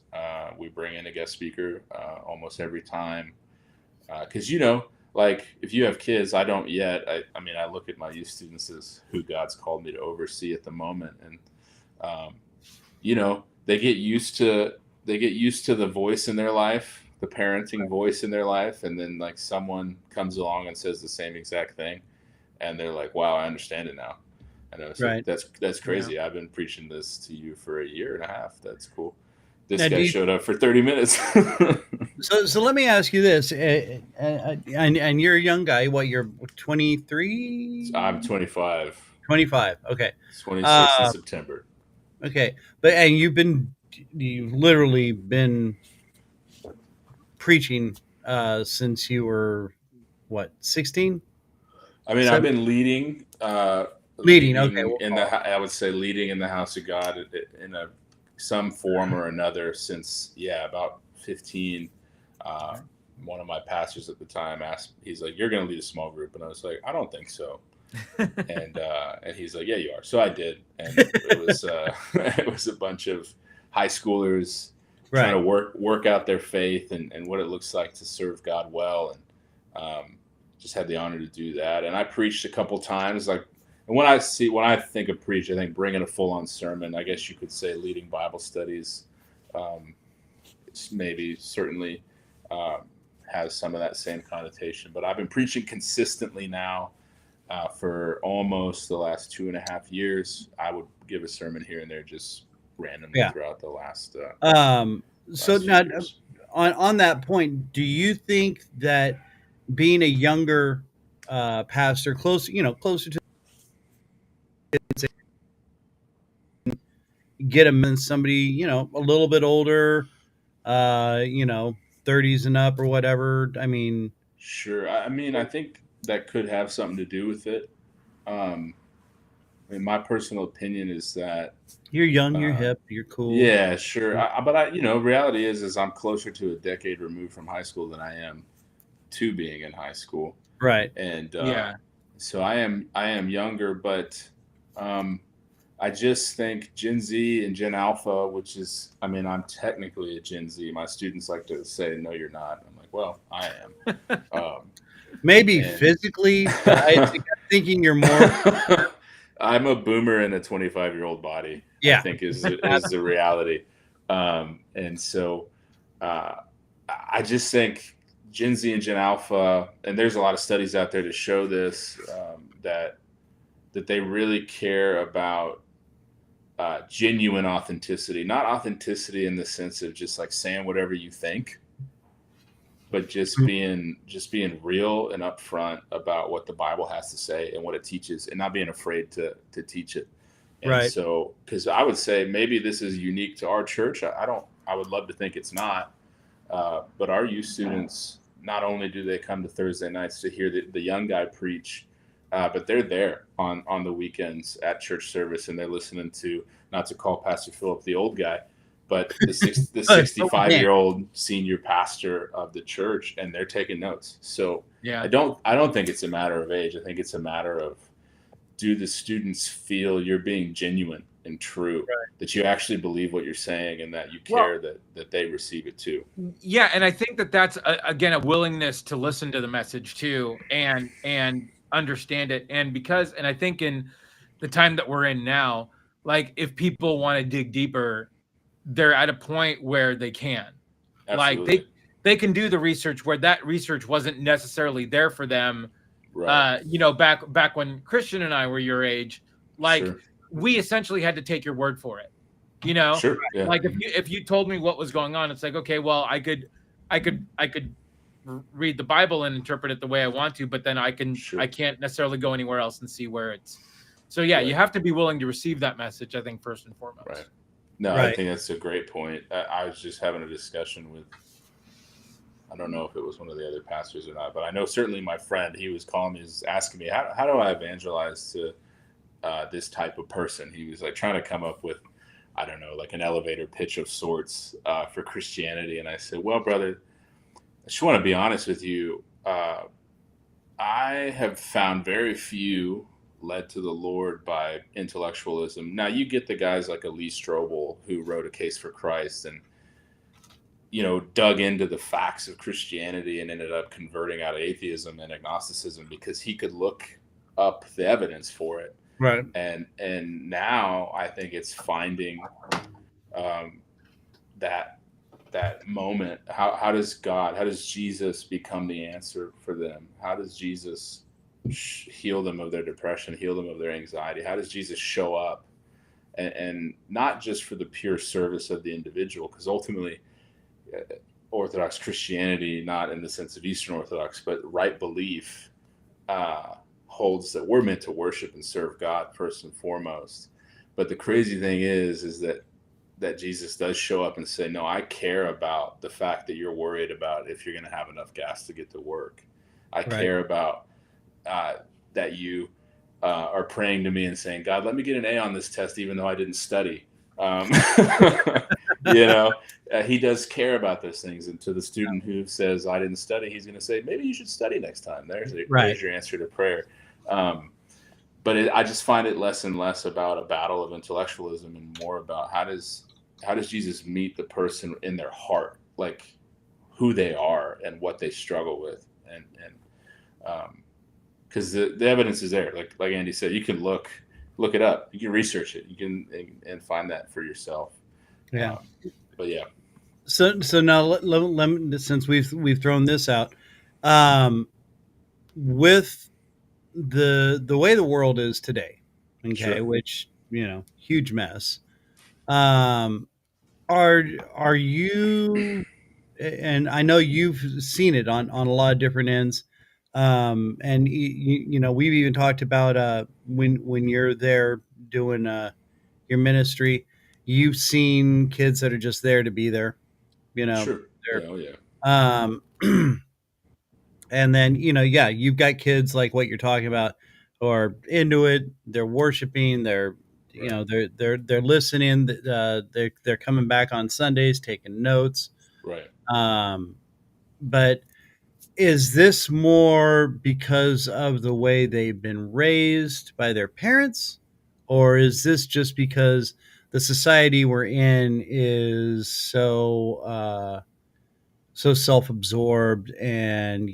We bring in a guest speaker almost every time. Because, if you have kids, I don't yet. I mean, I look at my youth students as who God's called me to oversee at the moment. And, they get used to the voice in their life, the parenting voice in their life. And then someone comes along and says the same exact thing. And they're like, wow, I understand it now. I know. So that's crazy. Yeah. I've been preaching this to you for a year and a half. That's cool. This guy showed up for 30 minutes. So let me ask you this, and you're a young guy. What, you're 23? I'm 25. 25. Okay. 26 in September. Okay, and you've literally been preaching since you were what, 16? I mean, 7? I've been leading. Leading. Okay. I would say leading in the house of God in some form or another since about 15. One of my pastors at the time asked, he's like, "You're going to lead a small group," and I was like, "I don't think so." and he's like, "Yeah, you are." So I did, and it was it was a bunch of high schoolers trying to work out their faith and what it looks like to serve God well, and just had the honor to do that. And I preached a couple times, and when I think of preach, I think bringing a full-on sermon. I guess you could say leading Bible studies, certainly has some of that same connotation. But I've been preaching consistently now for almost the last 2.5 years. I would give a sermon here and there just randomly throughout the last. So now, on that point, do you think that being a younger pastor, closer to get him in somebody, a little bit older, 30s and up or whatever? I mean, sure. I mean, I think that could have something to do with it. I mean, my personal opinion is that you're young, you're hip, you're cool. Yeah, sure. But reality is I'm closer to a decade removed from high school than I am to being in high school. Right. And so I am younger, but I just think Gen Z and Gen Alpha, which is, I mean, I'm technically a Gen Z. My students like to say, "No, you're not." I'm like, well, I am. Maybe physically, but I'm thinking you're more. I'm a boomer in a 25-year-old body. Yeah. I think is the reality. And so I just think Gen Z and Gen Alpha, and there's a lot of studies out there to show this, that they really care about genuine authenticity, not authenticity in the sense of just like saying whatever you think, but just being real and upfront about what the Bible has to say and what it teaches, and not being afraid to teach it. And so, because I would say maybe this is unique to our church. I would love to think it's not, but our youth students, not only do they come to Thursday nights to hear the young guy preach, but they're there on the weekends at church service, and they're listening to, not to call Pastor Philip the old guy, but the 65-year-old senior pastor of the church, and they're taking notes. So I don't think it's a matter of age. I think it's a matter of, do the students feel you're being genuine and true, that you actually believe what you're saying, and that you care that they receive it too. Yeah, and I think that's again a willingness to listen to the message too, and understand it. And I think in the time that we're in now, like if people want to dig deeper, they're at a point where they can. Absolutely. Like they can do the research where that research wasn't necessarily there for them. Back when Kristian and I were your age, we essentially had to take your word for it. Sure. Yeah. Like if you told me what was going on, it's like, okay, well, I could read the Bible and interpret it the way I want to, but then I can't necessarily go anywhere else and see where it's. So you have to be willing to receive that message, I think, first and foremost. Right. No, I think that's a great point. I was just having a discussion with, I don't know if it was one of the other pastors or not, but I know certainly my friend, he was calling me, he was asking me, how do I evangelize to this type of person? He was like trying to come up with, I don't know, like an elevator pitch of sorts for Christianity. And I said, well, brother, I just want to be honest with you. I have found very few led to the Lord by intellectualism. Now you get the guys like a Lee Strobel who wrote A Case for Christ and, dug into the facts of Christianity and ended up converting out of atheism and agnosticism because he could look up the evidence for it. Right. And now I think it's finding that moment. How does Jesus become the answer for them? How does Jesus heal them of their depression, heal them of their anxiety? How does Jesus show up? And not just for the pure service of the individual, because ultimately Orthodox Christianity, not in the sense of Eastern Orthodox, but right belief holds that we're meant to worship and serve God first and foremost. But the crazy thing is that Jesus does show up and say, no, I care about the fact that you're worried about if you're going to have enough gas to get to work. I care about that you are praying to me and saying, God, let me get an A on this test, even though I didn't study. He does care about those things. And to the student who says, I didn't study, he's going to say, maybe you should study next time. There's your answer to prayer. But I just find it less and less about a battle of intellectualism and more about how does Jesus meet the person in their heart, like who they are and what they struggle with. And because the evidence is there. Like Andy said, you can look it up. You can research it. You can and find that for yourself. Yeah. But yeah. So now let since we've thrown this out, with the way the world is today, okay, sure. Which huge mess. Are you? And I know you've seen it on a lot of different ends. And we've even talked about when you're there doing your ministry, you've seen kids that are just there to be there, Sure. Yeah. And then you've got kids like what you're talking about who are into it. They're worshiping. They're they're listening. They're coming back on Sundays, taking notes. Right. But is this more because of the way they've been raised by their parents, or is this just because the society we're in is so self-absorbed and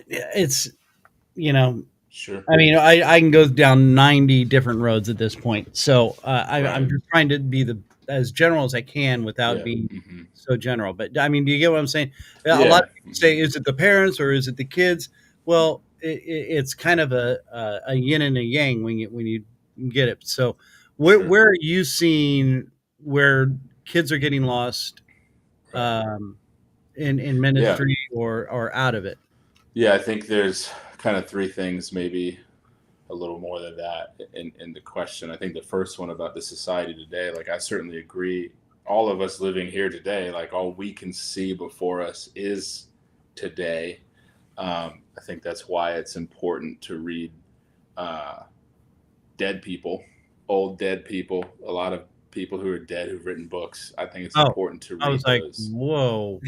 it's Sure. I mean, I can go down 90 different roads at this point, so I'm just trying to be as general as I can without being so general. But I mean, do you get what I'm saying? A lot of people say, is it the parents or is it the kids? Well, it's kind of a yin and a yang when you get it. So where are you seeing where kids are getting lost in ministry or out of it? Yeah, I think there's kind of three things, maybe a little more than that in the question. I think the first one about the society today, like I certainly agree. All of us living here today, like all we can see before us is today. I think that's why it's important to read dead people, old dead people, a lot of people who are dead who've written books. I think it's important to read. I was like, whoa,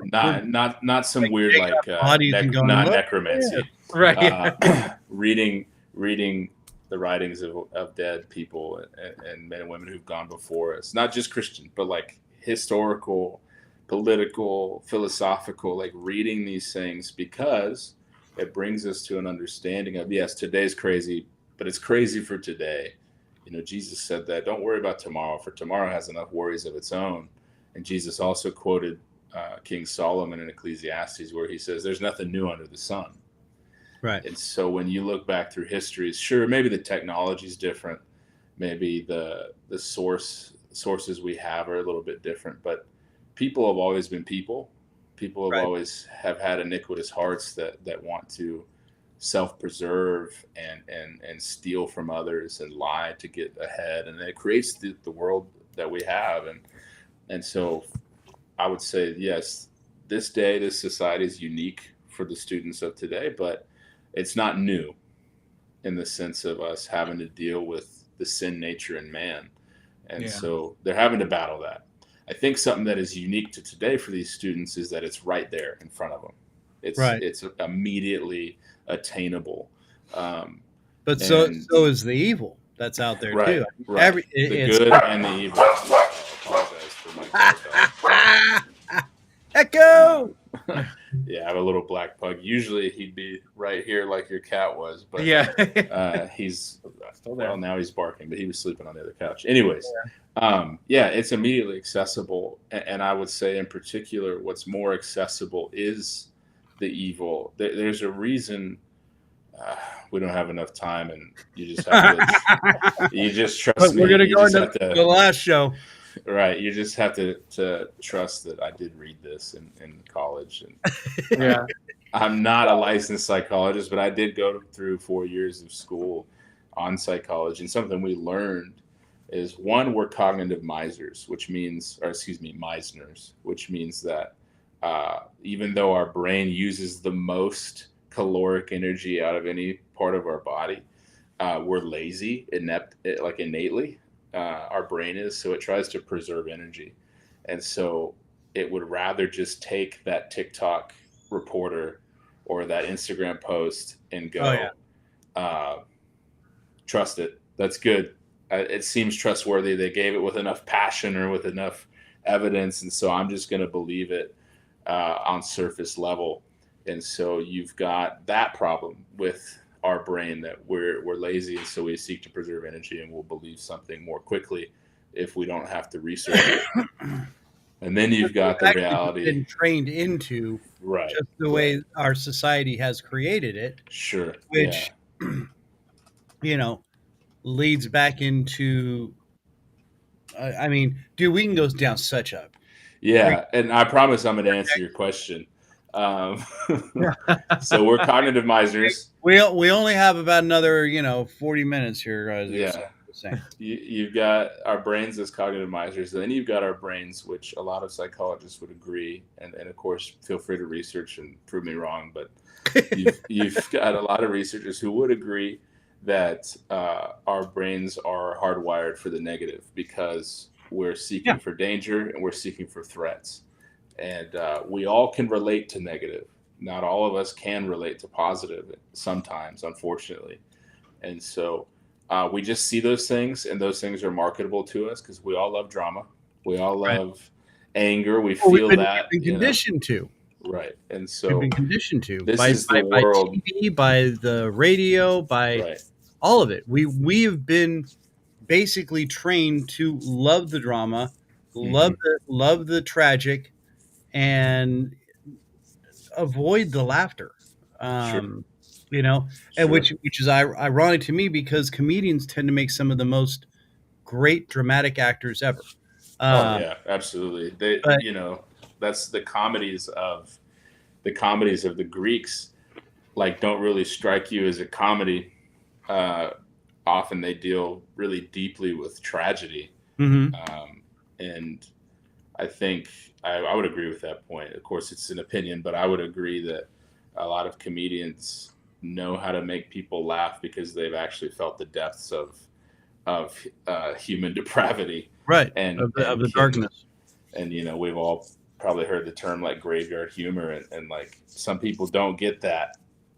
not some weird not necromancy, right? Reading the writings of dead people and men and women who've gone before us, not just Christian, but like historical, political, philosophical, like reading these things, because it brings us to an understanding of, yes, today's crazy, but it's crazy for today. Jesus said that, don't worry about tomorrow, for tomorrow has enough worries of its own. And Jesus also quoted King Solomon in Ecclesiastes, where he says, there's nothing new under the sun. Right. And so when you look back through history, sure, maybe the technology is different. Maybe the sources we have are a little bit different, but people have always been people. People have always have had iniquitous hearts that want to self-preserve and steal from others and lie to get ahead, and it creates the world that we have. And so I would say, yes, this society is unique for the students of today, but it's not new in the sense of us having to deal with the sin nature in man. And so they're having to battle that. I think something that is unique to today for these students is that it's right there in front of them. It's immediately attainable. But so is the evil that's out there too. Right. The good and the evil. I apologize for my Echo. Yeah, I have a little black pug. Usually he'd be right here like your cat was, but he's still there. Well, now he's barking, but he was sleeping on the other couch. Anyways, it's immediately accessible, and I would say in particular, what's more accessible is the evil. There's a reason. We don't have enough time, and you just have to. You just trust me. We're gonna go into the last show, right? You just have to trust that I did read this in college, and Yeah. I'm not a licensed psychologist, but I did go through 4 years of school on psychology, and something we learned is, one, we're cognitive misers, Meisners, which means that even though our brain uses the most caloric energy out of any part of our body, we're lazy, innately. Our brain is, so it tries to preserve energy, and so it would rather just take that TikTok reporter or that Instagram post and go, trust it. That's good. It seems trustworthy. They gave it with enough passion or with enough evidence, and so I'm just going to believe it on surface level. And so you've got that problem with our brain, that we're lazy, and so we seek to preserve energy, and we'll believe something more quickly if we don't have to research it. And then you've got the reality, been trained into, right? Just the way our society has created it. Sure. Which, leads back into. I mean, dude, we can go down such a. Yeah, and I promise I'm going to answer your question. So we're cognitive misers. We only have about another 40 minutes here, guys. Yeah. You've got our brains as cognitive misers, and then you've got our brains, which a lot of psychologists would agree, and of course, feel free to research and prove me wrong, but you've got a lot of researchers who would agree that our brains are hardwired for the negative, because we're seeking for danger and we're seeking for threats. And we all can relate to negative. Not all of us can relate to positive sometimes, unfortunately. And so we just see those things, and those things are marketable to us because we all love drama. We all love anger. We feel that. We've been conditioned to. Right. And so we've been conditioned to. This by world. TV, by the radio, by all of it. We have been basically trained to love the drama, love the tragic, and avoid the laughter. And which is ironic to me, because comedians tend to make some of the most great dramatic actors ever. Yeah, absolutely. That's the comedies of the Greeks, don't really strike you as a comedy. Often they deal really deeply with tragedy. And I think I would agree with that point. Of course, it's an opinion, but I would agree that a lot of comedians know how to make people laugh because they've actually felt the depths of human depravity, right? And of the darkness. And we've all probably heard the term graveyard humor, and some people don't get that.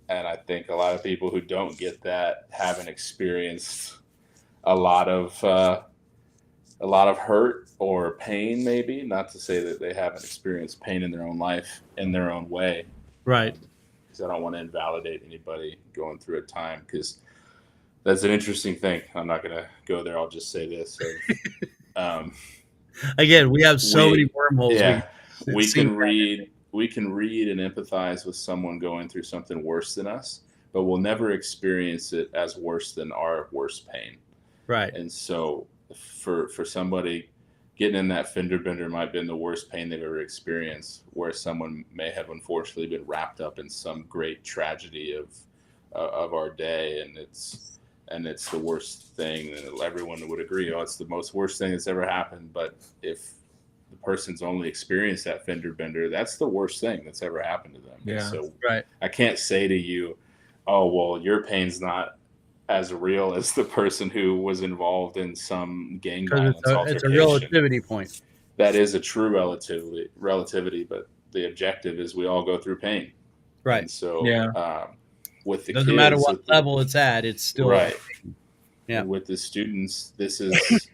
And I think a lot of people who don't get that haven't experienced a lot of hurt or pain, maybe. Not to say that they haven't experienced pain in their own life in their own way. Right. Because I don't want to invalidate anybody going through a time, because that's an interesting thing. I'm not going to go there. I'll just say this. Again, we have so many wormholes. Yeah, we can read and empathize with someone going through something worse than us, but we'll never experience it as worse than our worst pain. Right. And so for somebody, getting in that fender bender might have been the worst pain they've ever experienced, where someone may have unfortunately been wrapped up in some great tragedy of our day, and it's the worst thing, and everyone would agree, it's the most worst thing that's ever happened. But if the person's only experienced that fender bender, that's the worst thing that's ever happened to them. Yeah. So right. I can't say to you, oh, well, your pain's not as real as the person who was involved in some gang violence altercation. It's a relativity point. That is a true relativity, but the objective is we all go through pain. Right. And so with the doesn't kids, matter what level it's at, it's still right. Yeah. And with the students, this is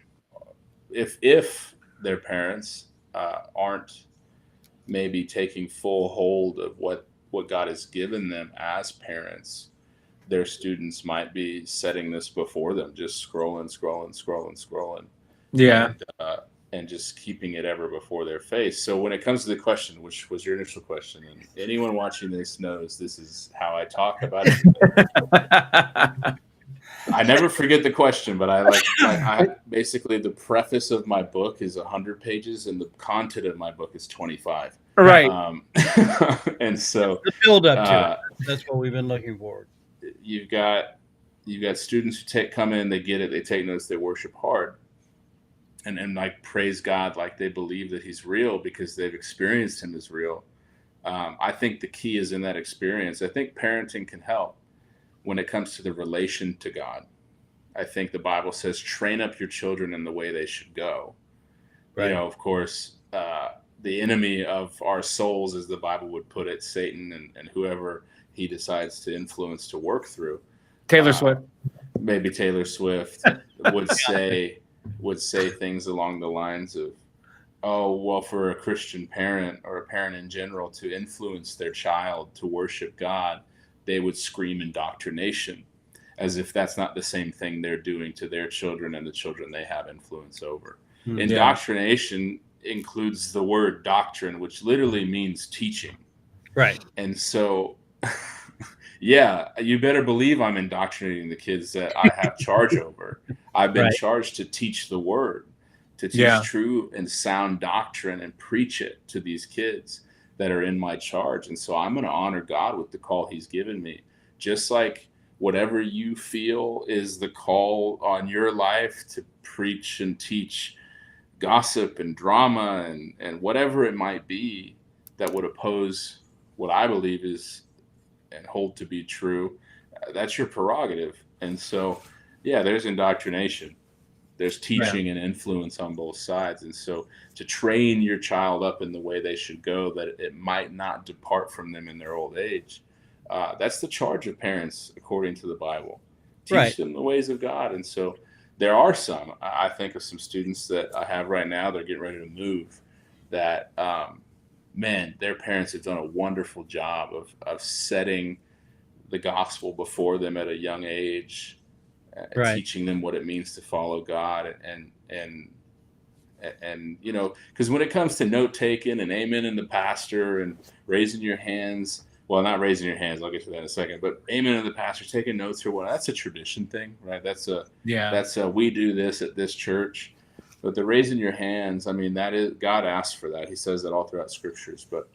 if their parents aren't maybe taking full hold of what God has given them as parents, their students might be setting this before them, just scrolling. Yeah. and just keeping it ever before their face. So when it comes to the question, which was your initial question, and anyone watching this knows this is how I talk about it. I never forget the question, but I basically the preface of my book is 100 pages and the content of my book is 25. Right. And so the build up to it. That's what we've been looking for. You've got students who come in, they get it, they take notes, they worship hard. And like praise God, like they believe that he's real because they've experienced him as real. I think the key is in that experience. I think parenting can help when it comes to the relation to God. I think the Bible says, train up your children in the way they should go. Right. You know, of course, the enemy of our souls, as the Bible would put it, Satan and whoever he decides to influence to work through. Taylor Swift. Maybe Taylor Swift would say things along the lines of, oh, well, for a Christian parent or a parent in general to influence their child to worship God, they would scream indoctrination, as if that's not the same thing they're doing to their children and the children they have influence over. Yeah. Indoctrination includes the word doctrine, which literally means teaching. Right. And so, yeah, you better believe I'm indoctrinating the kids that I have charge over. I've been charged to teach the word, to teach true and sound doctrine and preach it to these kids that are in my charge. And so I'm going to honor God with the call he's given me. Just like whatever you feel is the call on your life to preach and teach gossip and drama and whatever it might be that would oppose what I believe is and hold to be true, that's your prerogative. And so, yeah, there's indoctrination. There's teaching and influence on both sides. And so to train your child up in the way they should go, that it might not depart from them in their old age, that's the charge of parents, according to the Bible. Teach them the ways of God. And so there are some, I think of some students that I have right now, they're getting ready to move, that, man, their parents have done a wonderful job of setting the gospel before them at a young age, teaching them what it means to follow God and you know, because when it comes to note taking and amen in the pastor and raising your hands, well, not raising your hands, I'll get to that in a second, but amen in the pastor, taking notes or what, that's a tradition thing, right? That's we do this at this church. But the raising your hands, I mean, that is, God asks for that. He says that all throughout scriptures. But,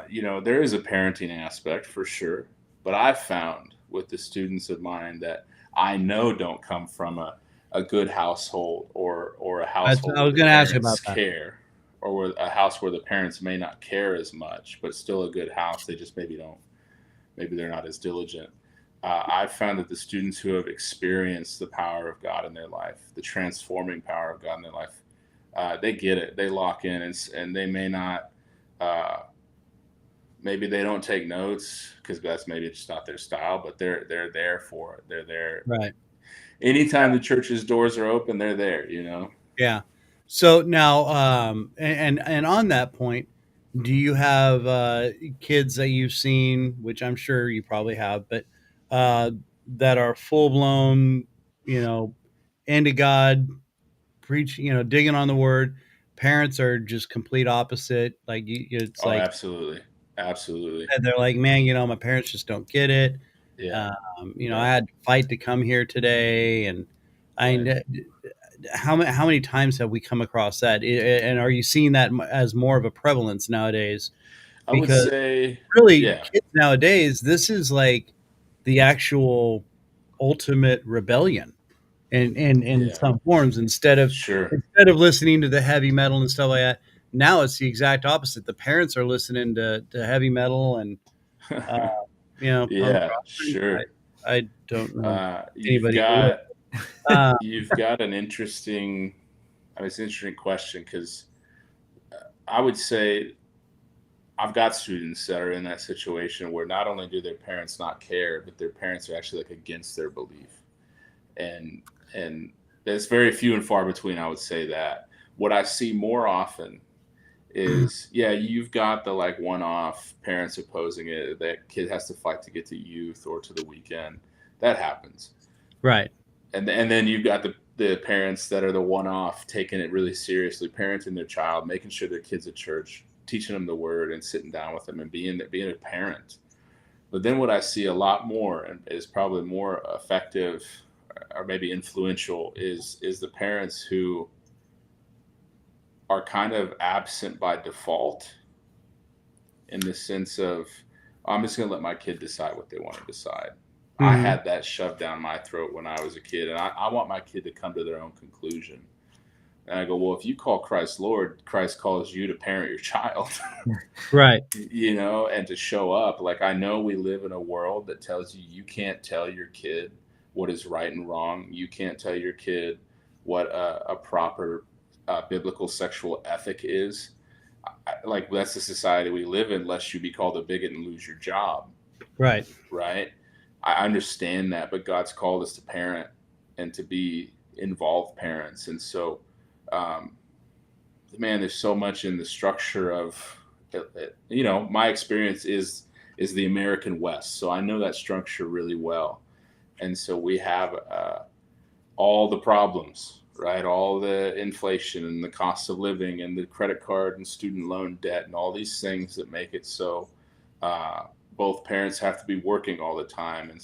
you know, there is a parenting aspect for sure. But I've found with the students of mine that I know don't come from a good household or a household I was going to ask about that. Care, or a house where the parents may not care as much, but still a good house. They just maybe they're not as diligent. I've found that the students who have experienced the power of God in their life, the transforming power of God in their life, they get it. They lock in, and they may not. Maybe they don't take notes because that's maybe just not their style, but they're there for it. They're there. Right. Anytime the church's doors are open, they're there. You know. Yeah. So now, and on that point, do you have kids that you've seen, which I'm sure you probably have, but that are full blown, you know, into God, preaching, you know, digging on the word? Parents are just complete opposite. Like it's like absolutely. And they're like, man, you know, my parents just don't get it. Yeah. You know, I had to fight to come here today, and how many times have we come across that? And are you seeing that as more of a prevalence nowadays? Because I would say, really, kids nowadays, this is like the actual ultimate rebellion in some forms. Instead of listening to the heavy metal and stuff like that, now it's the exact opposite. The parents are listening to heavy metal and you know, I don't know anybody. You've got an interesting question, because I would say I've got students that are in that situation where not only do their parents not care, but their parents are actually like against their belief. And there's very few and far between, I would say that. What I see more often is, you've got the like one-off parents opposing it. That kid has to fight to get to youth or to the weekend. That happens. Right. and then you've got the parents that are the one-off, taking it really seriously, parenting their child, making sure their kid's at church, teaching them the word and sitting down with them and being a parent. But then what I see a lot more, and is probably more effective or maybe influential, is the parents who are kind of absent by default, in the sense of, I'm just going to let my kid decide what they want to decide. Mm-hmm. I had that shoved down my throat when I was a kid, and I want my kid to come to their own conclusion. And I go, well, if you call Christ Lord, Christ calls you to parent your child. Right. You know, and to show up. Like, I know we live in a world that tells you can't tell your kid what is right and wrong. You can't tell your kid what a proper biblical sexual ethic is. Like, that's the society we live in, lest you be called a bigot and lose your job. Right. Right. I understand that, but God's called us to parent and to be involved parents. And so, man, there's so much in the structure of, you know, my experience is the American West. So I know that structure really well. And so we have all the problems, right? All the inflation and the cost of living and the credit card and student loan debt and all these things that make it so both parents have to be working all the time.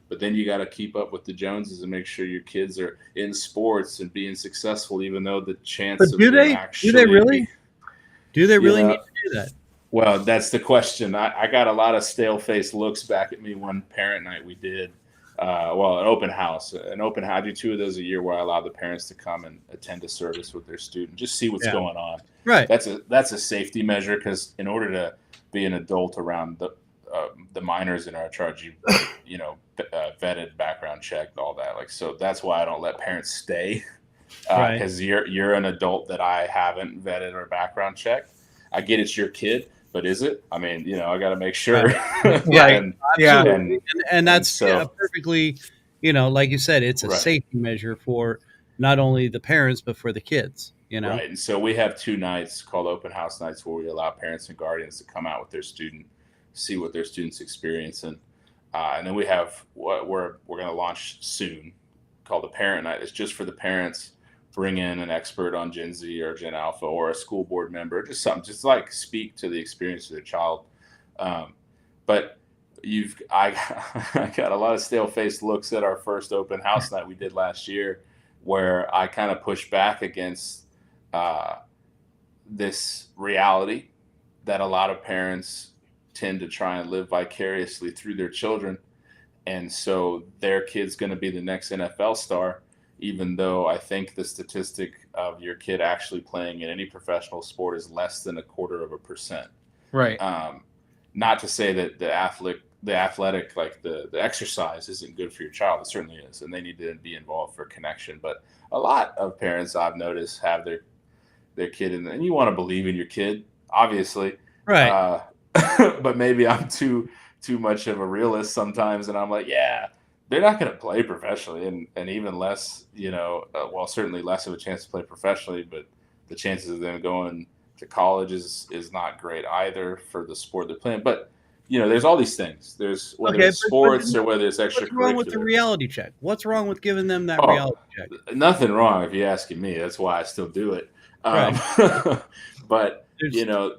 But then you got to keep up with the Joneses and make sure your kids are in sports and being successful, even though the chance of them actually... Do they really need to do that? Well, that's the question. I got a lot of stale-faced looks back at me one parent night we did. An open house. I do 2 of those a year where I allow the parents to come and attend a service with their student, just see what's going on. Right. That's a safety measure, because in order to be an adult around the minors in our charge, vetted, background checked, all that. Like, so that's why I don't let parents stay, because you're an adult that I haven't vetted or background checked. I get it's your kid, but is it? I mean, I got to make sure. Right. And that's perfectly, like you said, it's a safety measure for not only the parents, but for the kids, Right. And so we have 2 nights called open house nights, where we allow parents and guardians to come out with their student, see what their student's experiencing. And then we have what we're going to launch soon, called the Parent Night. It's just for the parents. Bring in an expert on Gen Z or Gen Alpha, or a school board member, just something, just like speak to the experience of their child. But I got a lot of stale-faced looks at our first open house night we did last year, where I kind of pushed back against this reality that a lot of parents tend to try and live vicariously through their children. And so their kid's going to be the next NFL star, even though I think the statistic of your kid actually playing in any professional sport is less than 0.25%. Right. Not to say that the athletic, like the exercise, isn't good for your child. It certainly is. And they need to be involved for connection. But a lot of parents, I've noticed, have their kid in, and you want to believe in your kid, obviously. Right. But maybe I'm too much of a realist sometimes. And I'm like, yeah, they're not going to play professionally, and even less, certainly less of a chance to play professionally, but the chances of them going to college is not great either for the sport they're playing. But, there's all these things. There's whether it's sports or whether it's extracurricular. What's wrong with the reality check? What's wrong with giving them that reality check? Nothing wrong, if you're asking me. That's why I still do it. Right. But,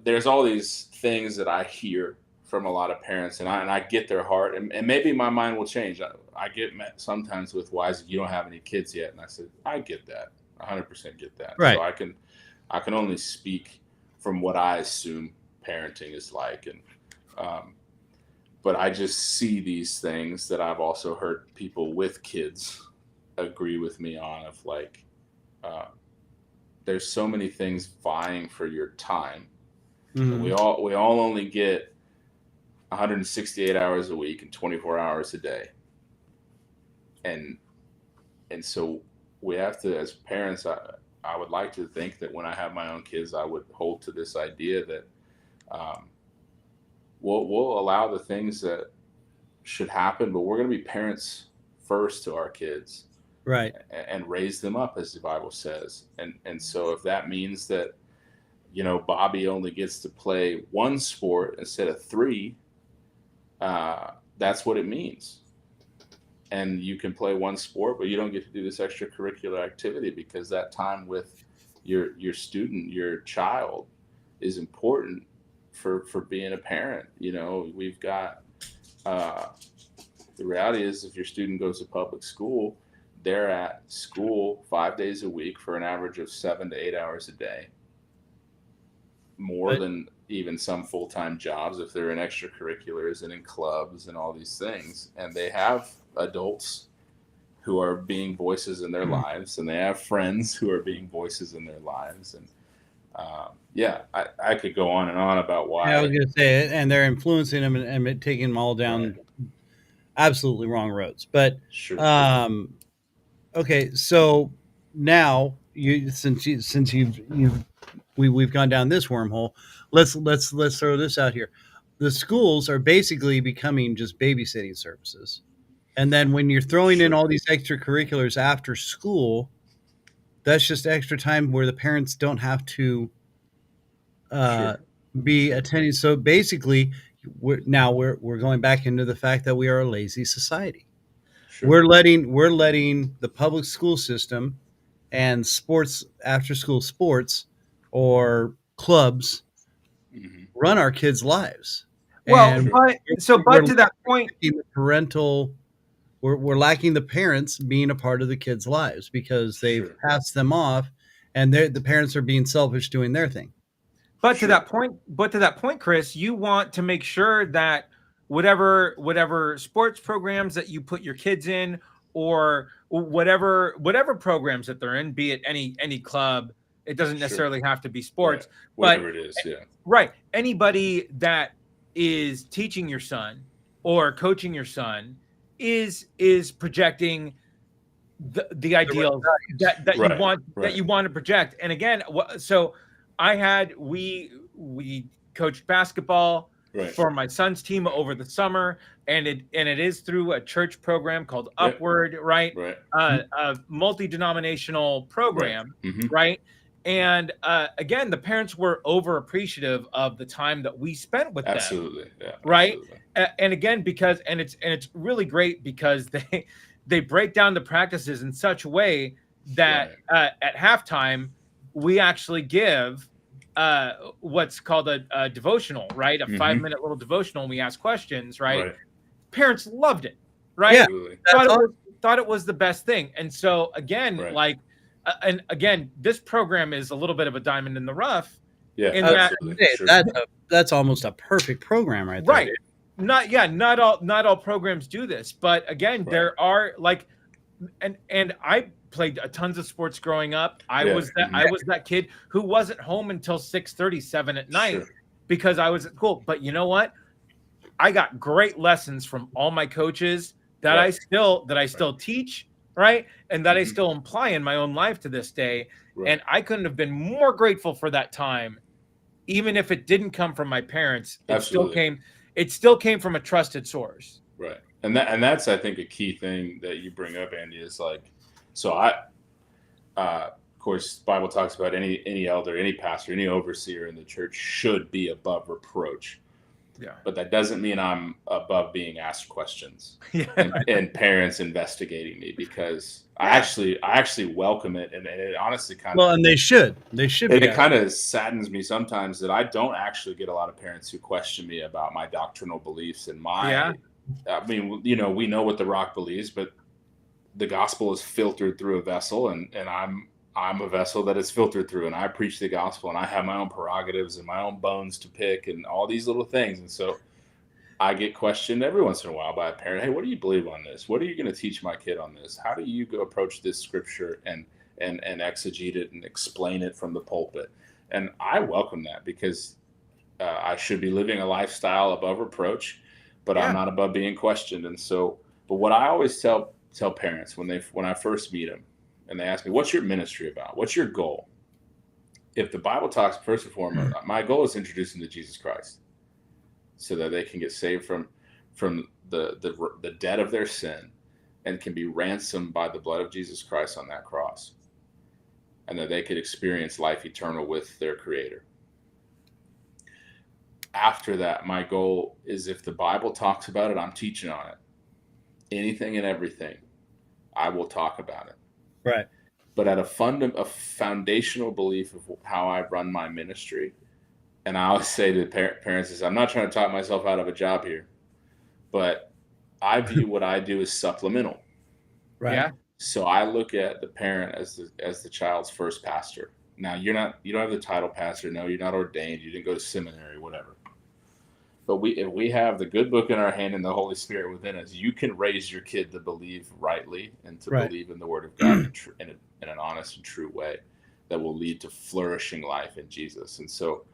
there's all these things that I hear from a lot of parents, and I get their heart, and maybe my mind will change. I get met sometimes with, why is it you don't have any kids yet? And I said, I get that. 100% get that. Right. So I can only speak from what I assume parenting is like. And, but I just see these things that I've also heard people with kids agree with me on, of like, there's so many things vying for your time. Mm-hmm. And we all only get 168 hours a week and 24 hours a day. And so we have to, as parents, I would like to think that when I have my own kids, I would hold to this idea that we'll allow the things that should happen, but we're going to be parents first to our kids. Right. And raise them up, as the Bible says. And so if that means that, Bobby only gets to play 1 sport instead of 3, that's what it means. and you can play one sport, but you don't get to do this extracurricular activity, because that time with your student, your child, is important for being a parent. We've got the reality is, if your student goes to public school, they're at school 5 days a week for an average of 7 to 8 hours a day, more than even some full-time jobs if they're in extracurriculars and in clubs and all these things. And they have adults who are being voices in their lives, and they have friends who are being voices in their lives. And I could go on and on about why. Yeah, I was going to say it, and they're influencing them and taking them all down absolutely wrong roads. But okay, so now we've gone down this wormhole. Let's throw this out here. The schools are basically becoming just babysitting services. And then when you're throwing in all these extracurriculars after school, that's just extra time where the parents don't have to be attending. So basically, we're going back into the fact that we are a lazy society. We're letting the public school system and sports, after school sports or clubs, run our kids' lives. Well, but to that point, we're lacking the parents being a part of the kids' lives, because they've passed them off, and the parents are being selfish doing their thing. But to that point, Chris, you want to make sure that whatever sports programs that you put your kids in, or whatever programs that they're in, be it any club, it doesn't necessarily have to be sports, whatever it is, right. Anybody that is teaching your son or coaching your son is projecting the ideals that you want to project. And again, so we coached basketball for my son's team over the summer, and it is through a church program called Upward, a multi-denominational program, right? And again, the parents were over appreciative of the time that we spent with them, right? Absolutely. And again, it's really great because they break down the practices in such a way that at halftime we actually give what's called a devotional, right? A 5-minute little devotional, and we ask questions, right? Parents loved it, right? Yeah. Thought it was the best thing. And so again, and again, this program is a little bit of a diamond in the rough. Yeah, that's almost a perfect program right there. Right. Not all programs do this, but again, there are and I played tons of sports growing up. I was that kid who wasn't home until 6:37 at night because I was at school. But you know what? I got great lessons from all my coaches that I still teach, right? And that I still apply in my own life to this day. And I couldn't have been more grateful for that time, even if it didn't come from my parents. It still came from a trusted source. Right. And that's, I think, a key thing that you bring up, Andy, is of course, the Bible talks about any elder, any pastor, any overseer in the church should be above reproach. Yeah. But that doesn't mean I'm above being asked questions and parents investigating me, because I actually welcome it. And it honestly and they should it kind of saddens me sometimes that I don't actually get a lot of parents who question me about my doctrinal beliefs and I mean, we know what the Rock believes, but the gospel is filtered through a vessel, and I'm a vessel that is filtered through, and I preach the gospel, and I have my own prerogatives and my own bones to pick and all these little things. And so I get questioned every once in a while by a parent. Hey, what do you believe on this? What are you going to teach my kid on this? How do you go approach this scripture and exegete it and explain it from the pulpit? And I welcome that, because I should be living a lifestyle above reproach, but I'm not above being questioned. And so, but what I always tell parents when I first meet them, and they ask me, what's your ministry about? What's your goal? If the Bible talks, first and foremost, my goal is to introduce them to Jesus Christ so that they can get saved from the debt of their sin and can be ransomed by the blood of Jesus Christ on that cross, and that they could experience life eternal with their Creator. After that, my goal is, if the Bible talks about it, I'm teaching on it. anything and everything, I will talk about it. Right. But at a foundational belief of how I run my ministry, and I always say to parents is, I'm not trying to talk myself out of a job here, but I view what I do as supplemental. Right. Yeah. So I look at the parent as the child's first pastor. Now you don't have the title pastor. No, you're not ordained. You didn't go to seminary, whatever. But if we have the good book in our hand and the Holy Spirit within us, you can raise your kid to believe rightly and to believe in the Word of God in an honest and true way that will lead to flourishing life in Jesus. And so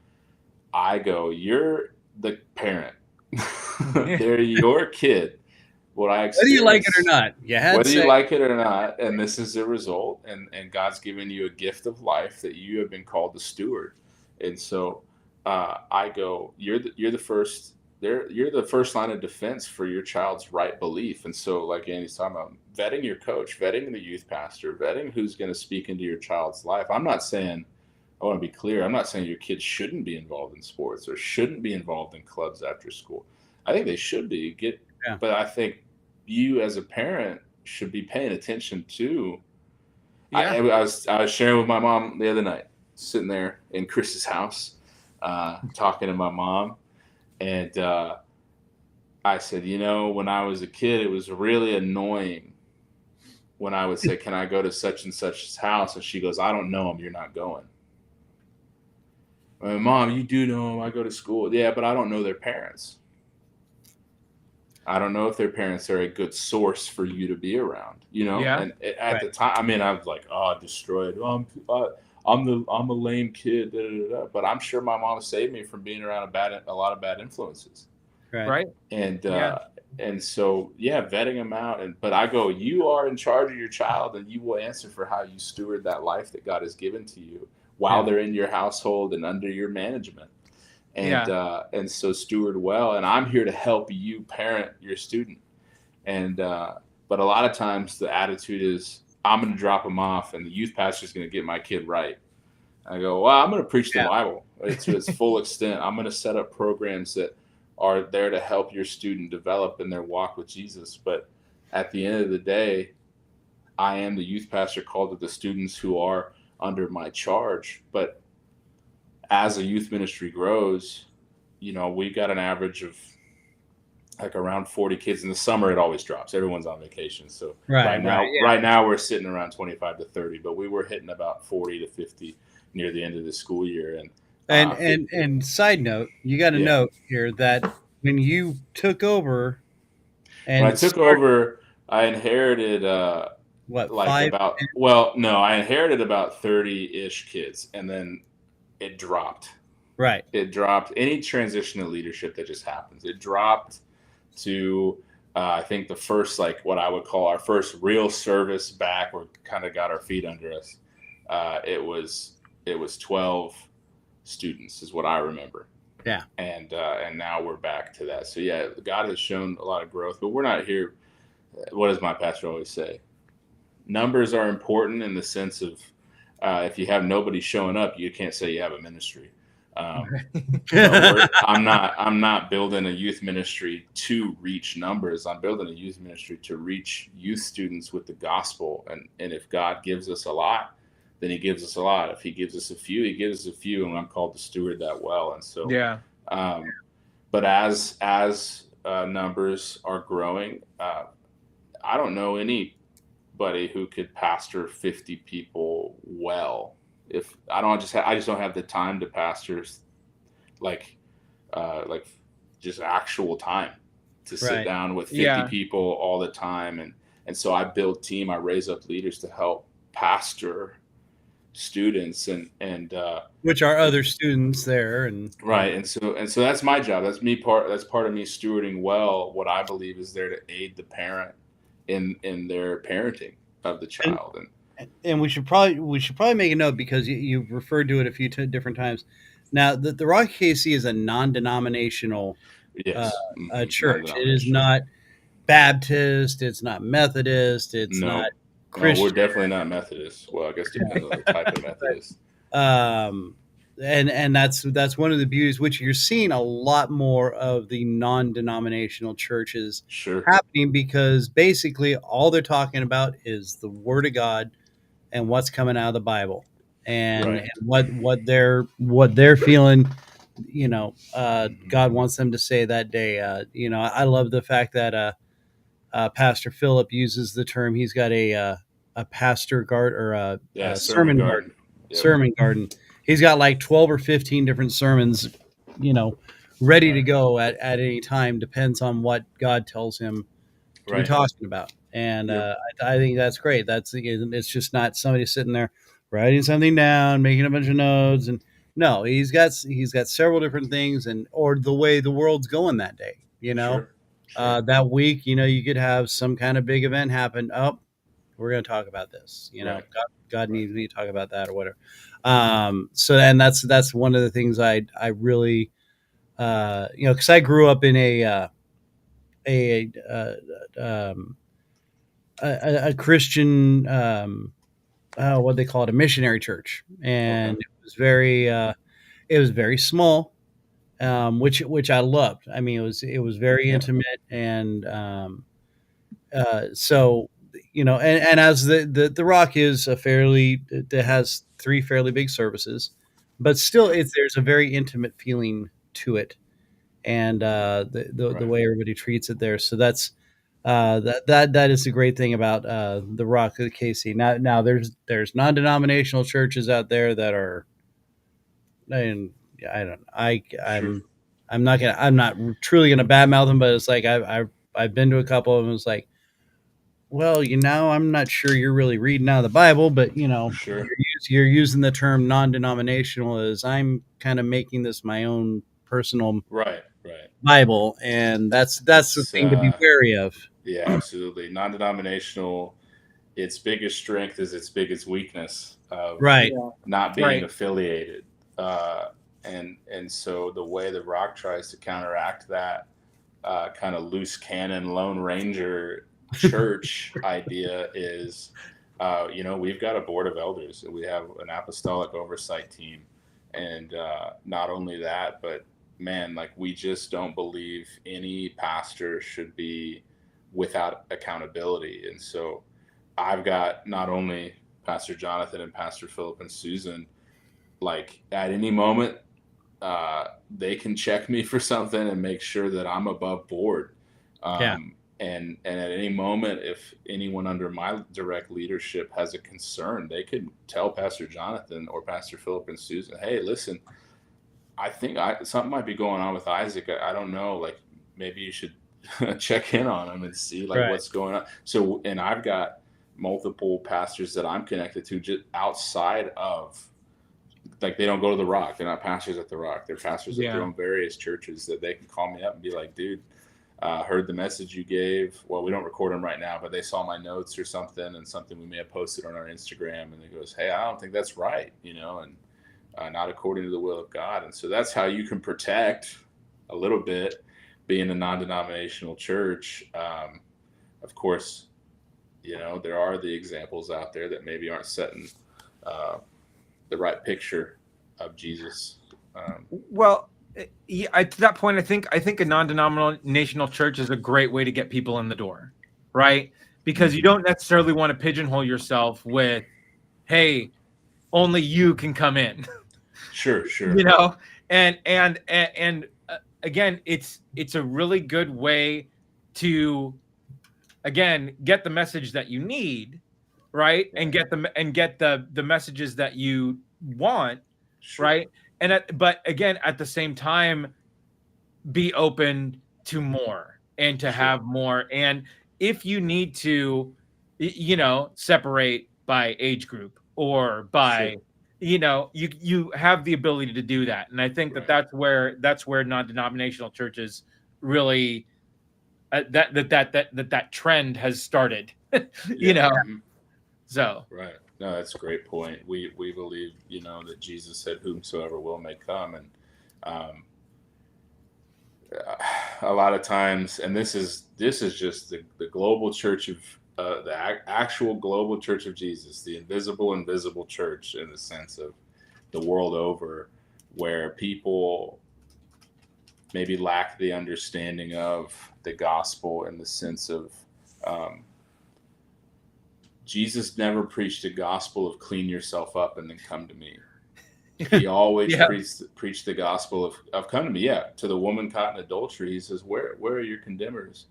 I go, you're the parent. They're your kid. What I whether you like it or not, you like it or not, and this is the result, and God's given you a gift of life that you have been called to steward. And so I go, you're the first line of defense for your child's right belief. And so, like Andy's talking about, vetting your coach, vetting the youth pastor, vetting who's going to speak into your child's life. I'm not saying, I want to be clear, I'm not saying your kids shouldn't be involved in sports or shouldn't be involved in clubs after school. I think they should be. But I think you as a parent should be paying attention to. Yeah. I was sharing with my mom the other night, sitting there in Chris's house, talking to my mom, and I said, when I was a kid, it was really annoying when I would say, can I go to such and such's house? And she goes, I don't know him. You're not going. Mom, you do know him. I go to school. Yeah, but I don't know their parents. I don't know if their parents are a good source for you to be around, Yeah. And at the time, I was like, destroyed. I'm a lame kid, but I'm sure my mom saved me from being around a lot of bad influences. Right. And and so vetting them out. But I go, you are in charge of your child, and you will answer for how you steward that life that God has given to you while they're in your household and under your management. And so steward well, and I'm here to help you parent your student. And but a lot of times the attitude is, I'm going to drop them off, and the youth pastor is going to get my kid right. I go, well, I'm going to preach the Bible to its full extent. I'm going to set up programs that are there to help your student develop in their walk with Jesus. But at the end of the day, I am the youth pastor called to the students who are under my charge. But as a youth ministry grows, we've got an average of like around 40 kids. In the summer, it always drops. Everyone's on vacation. So right now we're sitting around 25 to 30, but we were hitting about 40 to 50 near the end of the school year. And side note, you got to note here that when you took over, I inherited I inherited about 30-ish kids, and then it dropped. Right. It dropped. Any transition of leadership that just happens, it dropped to I think the first, like what I would call our first real service back, where kind of got our feet under us. It was 12 students is what I remember. Yeah. And now we're back to that. So God has shown a lot of growth, but we're not here. What does my pastor always say? Numbers are important in the sense of if you have nobody showing up, you can't say you have a ministry. I'm not building a youth ministry to reach numbers. I'm building a youth ministry to reach youth students with the gospel. And if God gives us a lot, then he gives us a lot. If he gives us a few, he gives us a few, and I'm called to steward that well. And so, but as numbers are growing, I don't know anybody who could pastor 50 people well. If I just don't have the time to pastor like just actual time to sit down with 50 people all the time. And so I build team, I raise up leaders to help pastor students and which are other students there. And so that's my job. That's part of me stewarding well what I believe is there to aid the parent in their parenting of the child. And we should probably make a note, because you've referred to it a few different times. Now, the Rocky KC is a non-denominational church. It is not Baptist. It's not Methodist. It's not Christian. No, we're definitely not Methodist. Well, I guess depends on the type of Methodist. and that's one of the beauties, which you're seeing a lot more of the non-denominational churches happening, because basically all they're talking about is the Word of God and what's coming out of the Bible, and what they're feeling, God wants them to say that day. I love the fact that Pastor Philip uses the term. He's got a pastor garden, or a sermon garden. Yep. Sermon garden. He's got like 12 or 15 different sermons, ready to go at any time. Depends on what God tells him to be talking about. And I think that's great. It's just not somebody sitting there writing something down, making a bunch of notes. And no, he's got several different things, or the way the world's going that day, Sure. That week, you could have some kind of big event happen. Oh, we're going to talk about this. God needs me to talk about that or whatever. So, and that's one of the things I really, because I grew up in a Christian, what they call it, a missionary church, and it was very small, which I loved. I mean, it was very intimate, and so and as the Rock is it has 3 fairly big services, but still there's a very intimate feeling to it, and the way everybody treats it there. So that's that is the great thing about the Rock of KC. Now there's non-denominational churches out there that are, and I'm not truly gonna badmouth them, but it's like I've been to a couple of them. It's like, well, I'm not sure you're really reading out of the Bible, but you're using the term non-denominational as I'm kind of making this my own personal Bible, and that's the thing to be wary of. Yeah, absolutely. Non-denominational, its biggest strength is its biggest weakness of not being affiliated. And so the way the Rock tries to counteract that kind of loose cannon Lone Ranger church idea is, we've got a board of elders. We have an apostolic oversight team. And not only that, but man, like, we just don't believe any pastor should be without accountability. And so I've got not only Pastor Jonathan and Pastor Philip and Susan, like, at any moment, they can check me for something and make sure that I'm above board. And at any moment, if anyone under my direct leadership has a concern, they could tell Pastor Jonathan or Pastor Philip and Susan, hey, listen, I think something might be going on with Isaac. I don't know. Like, maybe you should check in on him and see what's going on. So, and I've got multiple pastors that I'm connected to just outside of, like, they don't go to the Rock. They're not pastors at the Rock. They're pastors at their own various churches that they can call me up and be like, dude, heard the message you gave. Well, we don't record them right now, but they saw my notes or something, and something we may have posted on our Instagram, and it goes, hey, I don't think that's right, and not according to the will of God. And so that's how you can protect a little bit being a non-denominational church. Of course, there are the examples out there that maybe aren't setting the right picture of Jesus. To that point, I think a non-denominational church is a great way to get people in the door, right? Because you don't necessarily want to pigeonhole yourself with, hey, only you can come in. Sure. And again, it's a really good way to, again, get the message that you need, right? And get the messages that you want, right? But again, at the same time, be open to more and to have more. And if you need to, separate by age group or by, you have the ability to do that. And I think that's where non-denominational churches really, that trend has started, So. Right. No, that's a great point. We believe, that Jesus said, whomsoever will may come. And a lot of times, and this is just the global church of the actual global church of Jesus, the invisible church, in the sense of the world over. where people maybe lack the understanding of the gospel in the sense of Jesus never preached a gospel of clean yourself up and then come to me. He always preached the gospel of come to me. Yeah, to the woman caught in adultery, he says, where are your condemners?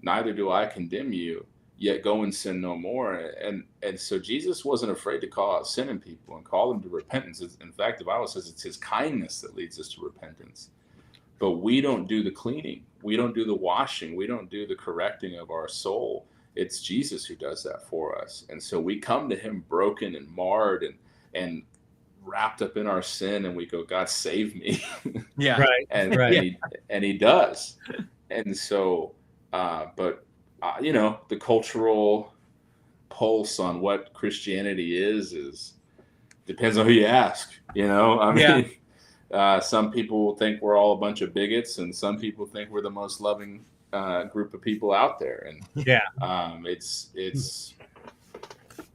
Neither do I condemn you, yet go and sin no more. And so Jesus wasn't afraid to call out sin in people and call them to repentance. In fact, the Bible says it's his kindness that leads us to repentance. But we don't do the cleaning. We don't do the washing. We don't do the correcting of our soul. It's Jesus who does that for us. And so we come to him broken and marred and wrapped up in our sin, and we go, God, save me. Yeah. Right. And he does. And so, the cultural pulse on what Christianity is depends on who you ask, I mean, some people think we're all a bunch of bigots, and some people think we're the most loving group of people out there. And it just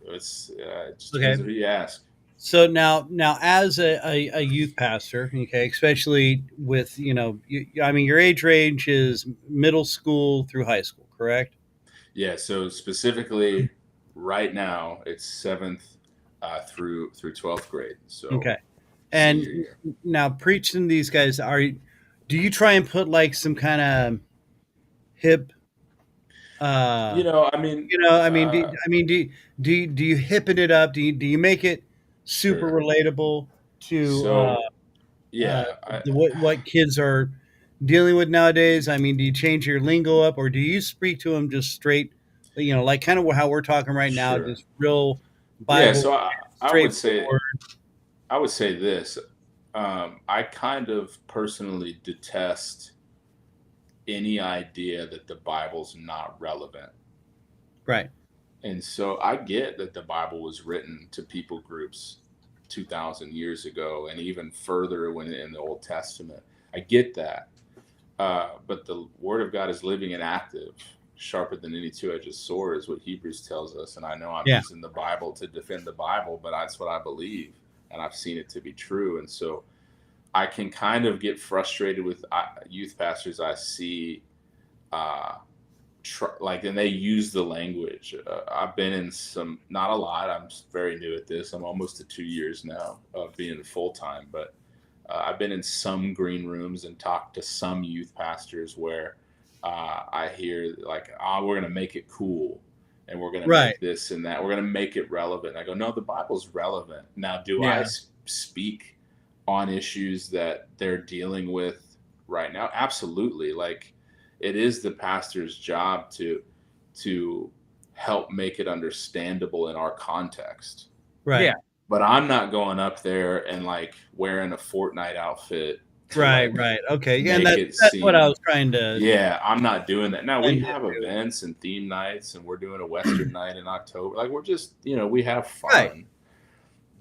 depends on who you ask. So now as a youth pastor, okay, especially with, your age range is middle school through high school, correct? Yeah. So specifically right now it's 7th through 12th grade. So, okay. And now preaching these guys, do you try and put like some kind of hip, do you hippen it up? Do you make it super relatable to what kids are dealing with nowadays? I mean, do you change your lingo up, or do you speak to them just straight, like kind of how we're talking right now, just real Bible? Yeah, so I would say this. I kind of personally detest any idea that the Bible's not relevant. Right. And so I get that the Bible was written to people groups 2,000 years ago and even further when in the Old Testament. I get that. But the Word of God is living and active, sharper than any two-edged sword is what Hebrews tells us. And I know I'm using the Bible to defend the Bible, but that's what I believe. And I've seen it to be true. And so I can kind of get frustrated with youth pastors I see, and they use the language. I've been in some, not a lot. I'm very new at this. I'm almost to 2 years now of being full-time, but I've been in some green rooms and talked to some youth pastors where I hear like, we're going to make it cool. And we're going to make this and that. We're going to make it relevant. I go, no, the Bible's relevant. Now, do I speak on issues that they're dealing with right now? Absolutely. Like, it is the pastor's job to help make it understandable in our context. Right. Yeah. But I'm not going up there and like wearing a Fortnite outfit. Right. Okay. Yeah, and that's what I was trying to. Yeah, I'm not doing that. Now we have events and theme nights, and we're doing a Western night in October. Like, we're just, we have fun. Right.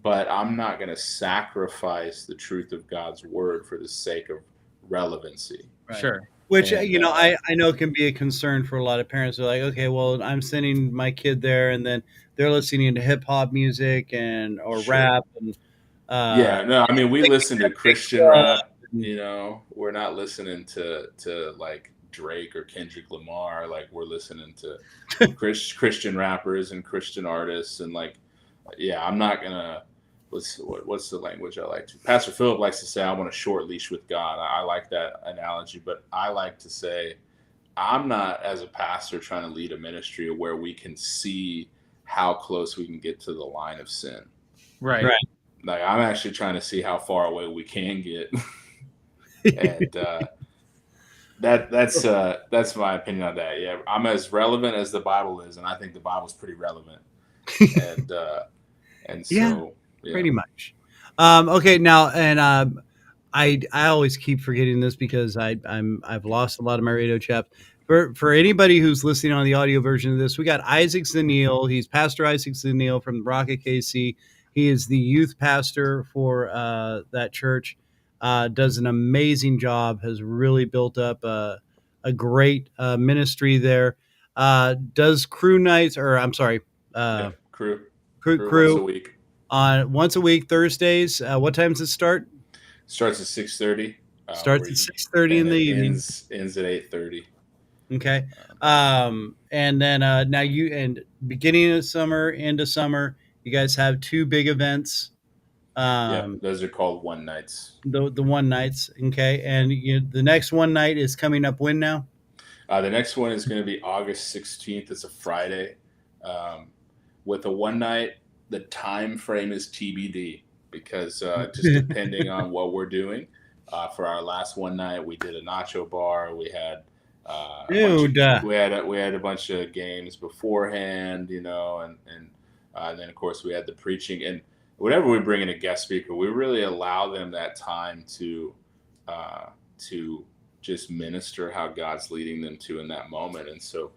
But I'm not going to sacrifice the truth of God's word for the sake of relevancy. Right. Sure. Which, I know can be a concern for a lot of parents. They're like, okay, well, I'm sending my kid there, and then they're listening to hip hop music or rap. And, we listen to Christian rap. We're not listening to like Drake or Kendrick Lamar. Like, we're listening to Christian rappers and Christian artists. And like, I'm not going to. What's the language I like to? Pastor Philip likes to say, I want a short leash with God. I like that analogy, but I like to say, I'm not, as a pastor, trying to lead a ministry where we can see how close we can get to the line of sin. Right. Like, I'm actually trying to see how far away we can get. And that's my opinion on that. Yeah, I'm as relevant as the Bible is, and I think the Bible's pretty relevant. And so. Yeah. Pretty much. Okay, now, and I always keep forgetting this because I've lost a lot of my radio chaps. For anybody who's listening on the audio version of this, we got Isaac Zenil. He's Pastor Isaac Zenil from Rocket KC. He is the youth pastor for that church. Does an amazing job. Has really built up a great ministry there. Does crew nights, or I'm sorry, crew once a week Thursdays. What time does it start? Starts at 6:30. Starts at 6:30 in the evening. Ends at 8:30. Okay. And then now beginning of summer, end of summer, you guys have 2 big events. Those are called one nights. The one nights. Okay. And the next one night is coming up when now? The next one is going to be August 16th. It's a Friday. With a one night, the time frame is TBD because just depending on what we're doing. For our last one night, we did a nacho bar. We had we had a bunch of games beforehand, and then of course we had the preaching. And whenever we bring in a guest speaker, we really allow them that time to just minister how God's leading them to in that moment. And so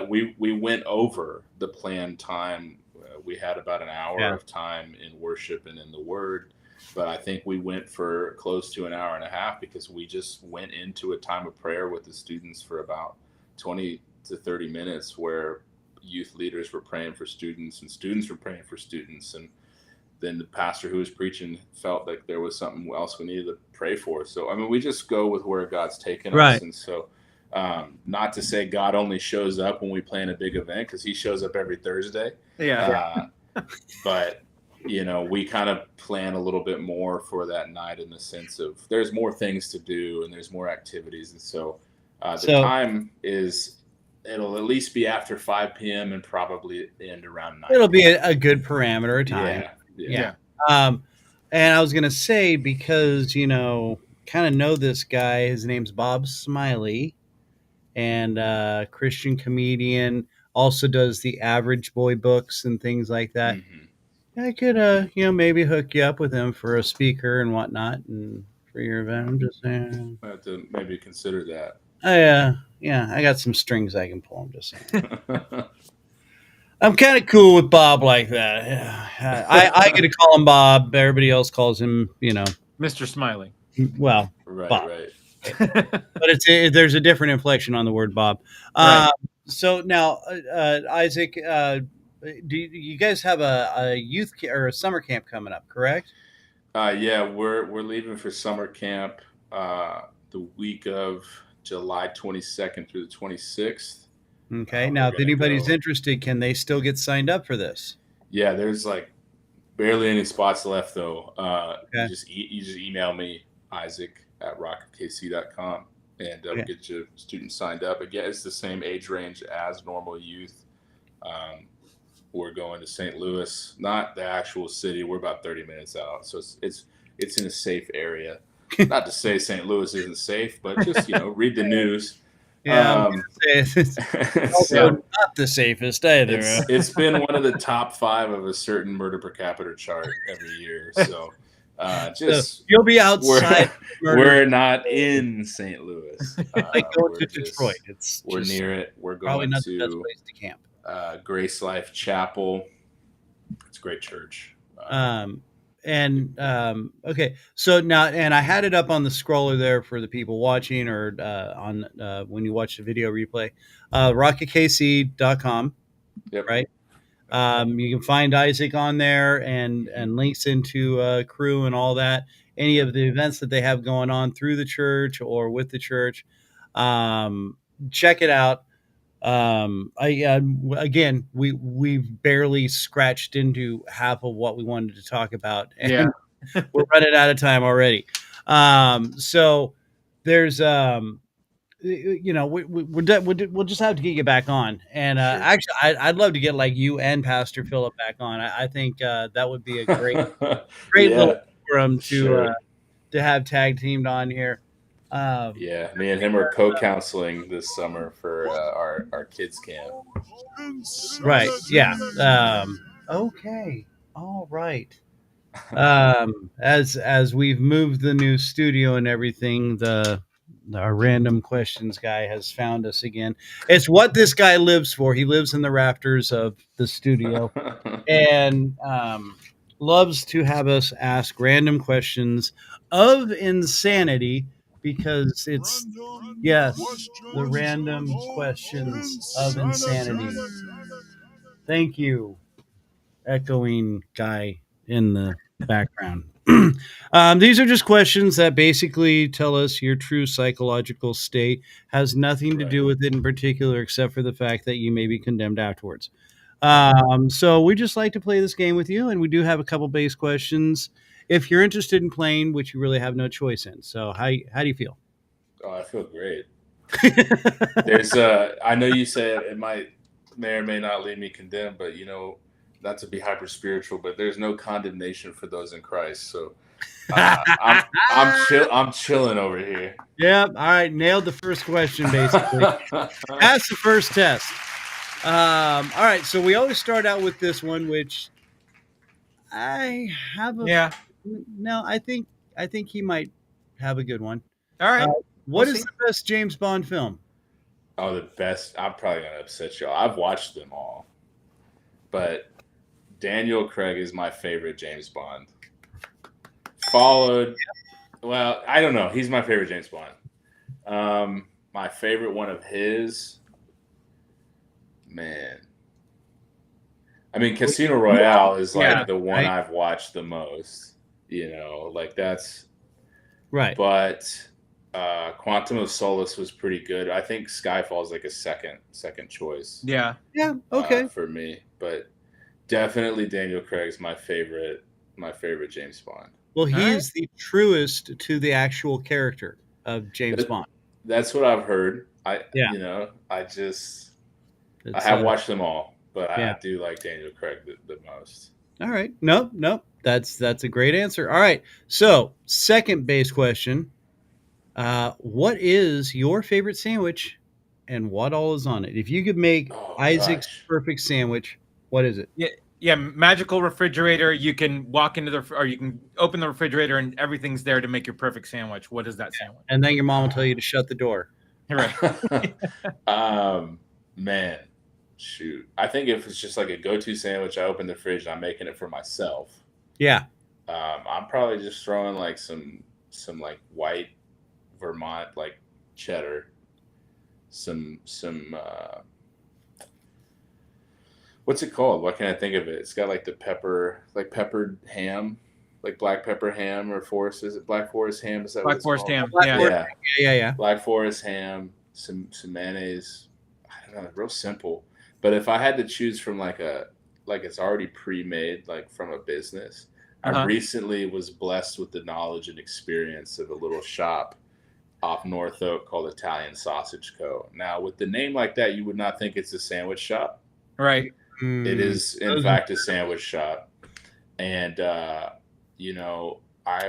we went over the planned time. We had about an hour of time in worship and in the Word. But I think we went for close to an hour and a half because we just went into a time of prayer with the students for about 20 to 30 minutes where youth leaders were praying for students and students were praying for students. And then the pastor who was preaching felt like there was something else we needed to pray for. So, I mean, we just go with where God's taken us. And so not to say God only shows up when we plan a big event because he shows up every Thursday. But we kind of plan a little bit more for that night in the sense of there's more things to do and there's more activities. And so time it'll at least be after 5 p.m. and probably end around 9. It'll be a good parameter of time. Yeah. And I was going to say, because, kind of know this guy, his name's Bob Smiley, and Christian comedian, also does the Average Boy books and things like that. Mm-hmm. I could, maybe hook you up with him for a speaker and whatnot, and for your event. I'm just saying. I have to maybe consider that. I got some strings I can pull. I'm just saying. I'm kind of cool with Bob like that. Yeah. I get to call him Bob. Everybody else calls him, Mr. Smiley. Well, right, Bob. Right. But there's a different inflection on the word Bob. Right. So now, Isaac. Do you guys have a youth or a summer camp coming up, correct? We're leaving for summer camp the week of July 22nd through the 26th. Okay. Now, if anybody's interested, can they still get signed up for this? Yeah, there's like barely any spots left though. You just email me, Isaac at rocketkc.com, and we'll get your students signed up. Again, it's the same age range as normal youth. We're going to St. Louis, not the actual city. We're about 30 minutes out, so it's in a safe area. Not to say St. Louis isn't safe, but just read the news. Yeah, it's also not the safest either. It's been one of the top 5 of a certain murder per capita chart every year. So so you'll be outside. We're not in St. Louis. Like going to Detroit. We're near it. We're going not to the best place to camp. Grace Life Chapel. It's a great church. Okay, so now, and I had it up on the scroller there for the people watching, or on when you watch the video replay, rocketkc.com. Yep. Right. You can find Isaac on there and links into crew and all that. Any of the events that they have going on through the church or with the church. Check it out. Again, we've barely scratched into half of what we wanted to talk about, and we're running out of time already. So there's we'll just have to get you back on, and actually I'd love to get like you and Pastor Philip back on. I think that would be a great little forum to have tag teamed on here. Me and him are co-counseling this summer for our kids camp. Right. Yeah. Okay. All right. As we've moved the new studio and everything, our random questions guy has found us again. It's what this guy lives for. He lives in the rafters of the studio and loves to have us ask random questions of insanity. Because it's, the random questions of insanity. Thank you, echoing guy in the background. These are just questions that basically tell us your true psychological state. Has nothing to do with it in particular, except for the fact that you may be condemned afterwards. So we just like to play this game with you, and we do have a couple base questions. If you're interested in playing, which you really have no choice in. So how do you feel? Oh, I feel great. There's I know you said it may or may not leave me condemned, but not to be hyper spiritual, but there's no condemnation for those in Christ. So I'm chilling over here. Yeah. All right. Nailed the first question, basically. That's the first test. All right. So we always start out with this one, which I have a no. I think he might have a good one. All right. What is the best James Bond film? Oh, the best. I'm probably gonna upset y'all. I've watched them all, but Daniel Craig is my favorite James Bond. Followed, well, I don't know. He's my favorite James Bond. My favorite one of his, man. I mean, Casino Royale is like the one I've watched the most. Like that's right. But Quantum of Solace was pretty good. I think Skyfall is like a second choice. Yeah. Okay. For me, but definitely Daniel Craig's my favorite James Bond. Well, he's the truest to the actual character of James Bond. That's what I've heard. I have watched them all, but I do like Daniel Craig the most. All right. Nope. That's a great answer. All right. So, second base question. What is your favorite sandwich and what all is on it? If you could make Isaac's perfect sandwich, what is it? Yeah, magical refrigerator. You can walk into or you can open the refrigerator and everything's there to make your perfect sandwich. What is that sandwich? And then your mom will tell you to shut the door. Right. Man, shoot. I think if it's just like a go-to sandwich, I open the fridge and I'm making it for myself. Yeah. I'm probably just throwing like some like white Vermont like cheddar, some what's it called? What can I think of it? It's got like the peppered ham, like black pepper ham or forest. Is it Black Forest ham? Is that Black Forest ham? Yeah. Black Forest ham, some mayonnaise. I don't know, real simple. But if I had to choose from like it's already pre-made, like from a business, I recently was blessed with the knowledge and experience of a little shop off North Oak called Italian Sausage Co. Now, with the name like that, you would not think it's a sandwich shop. Right. It is, in fact, a sandwich shop. And, I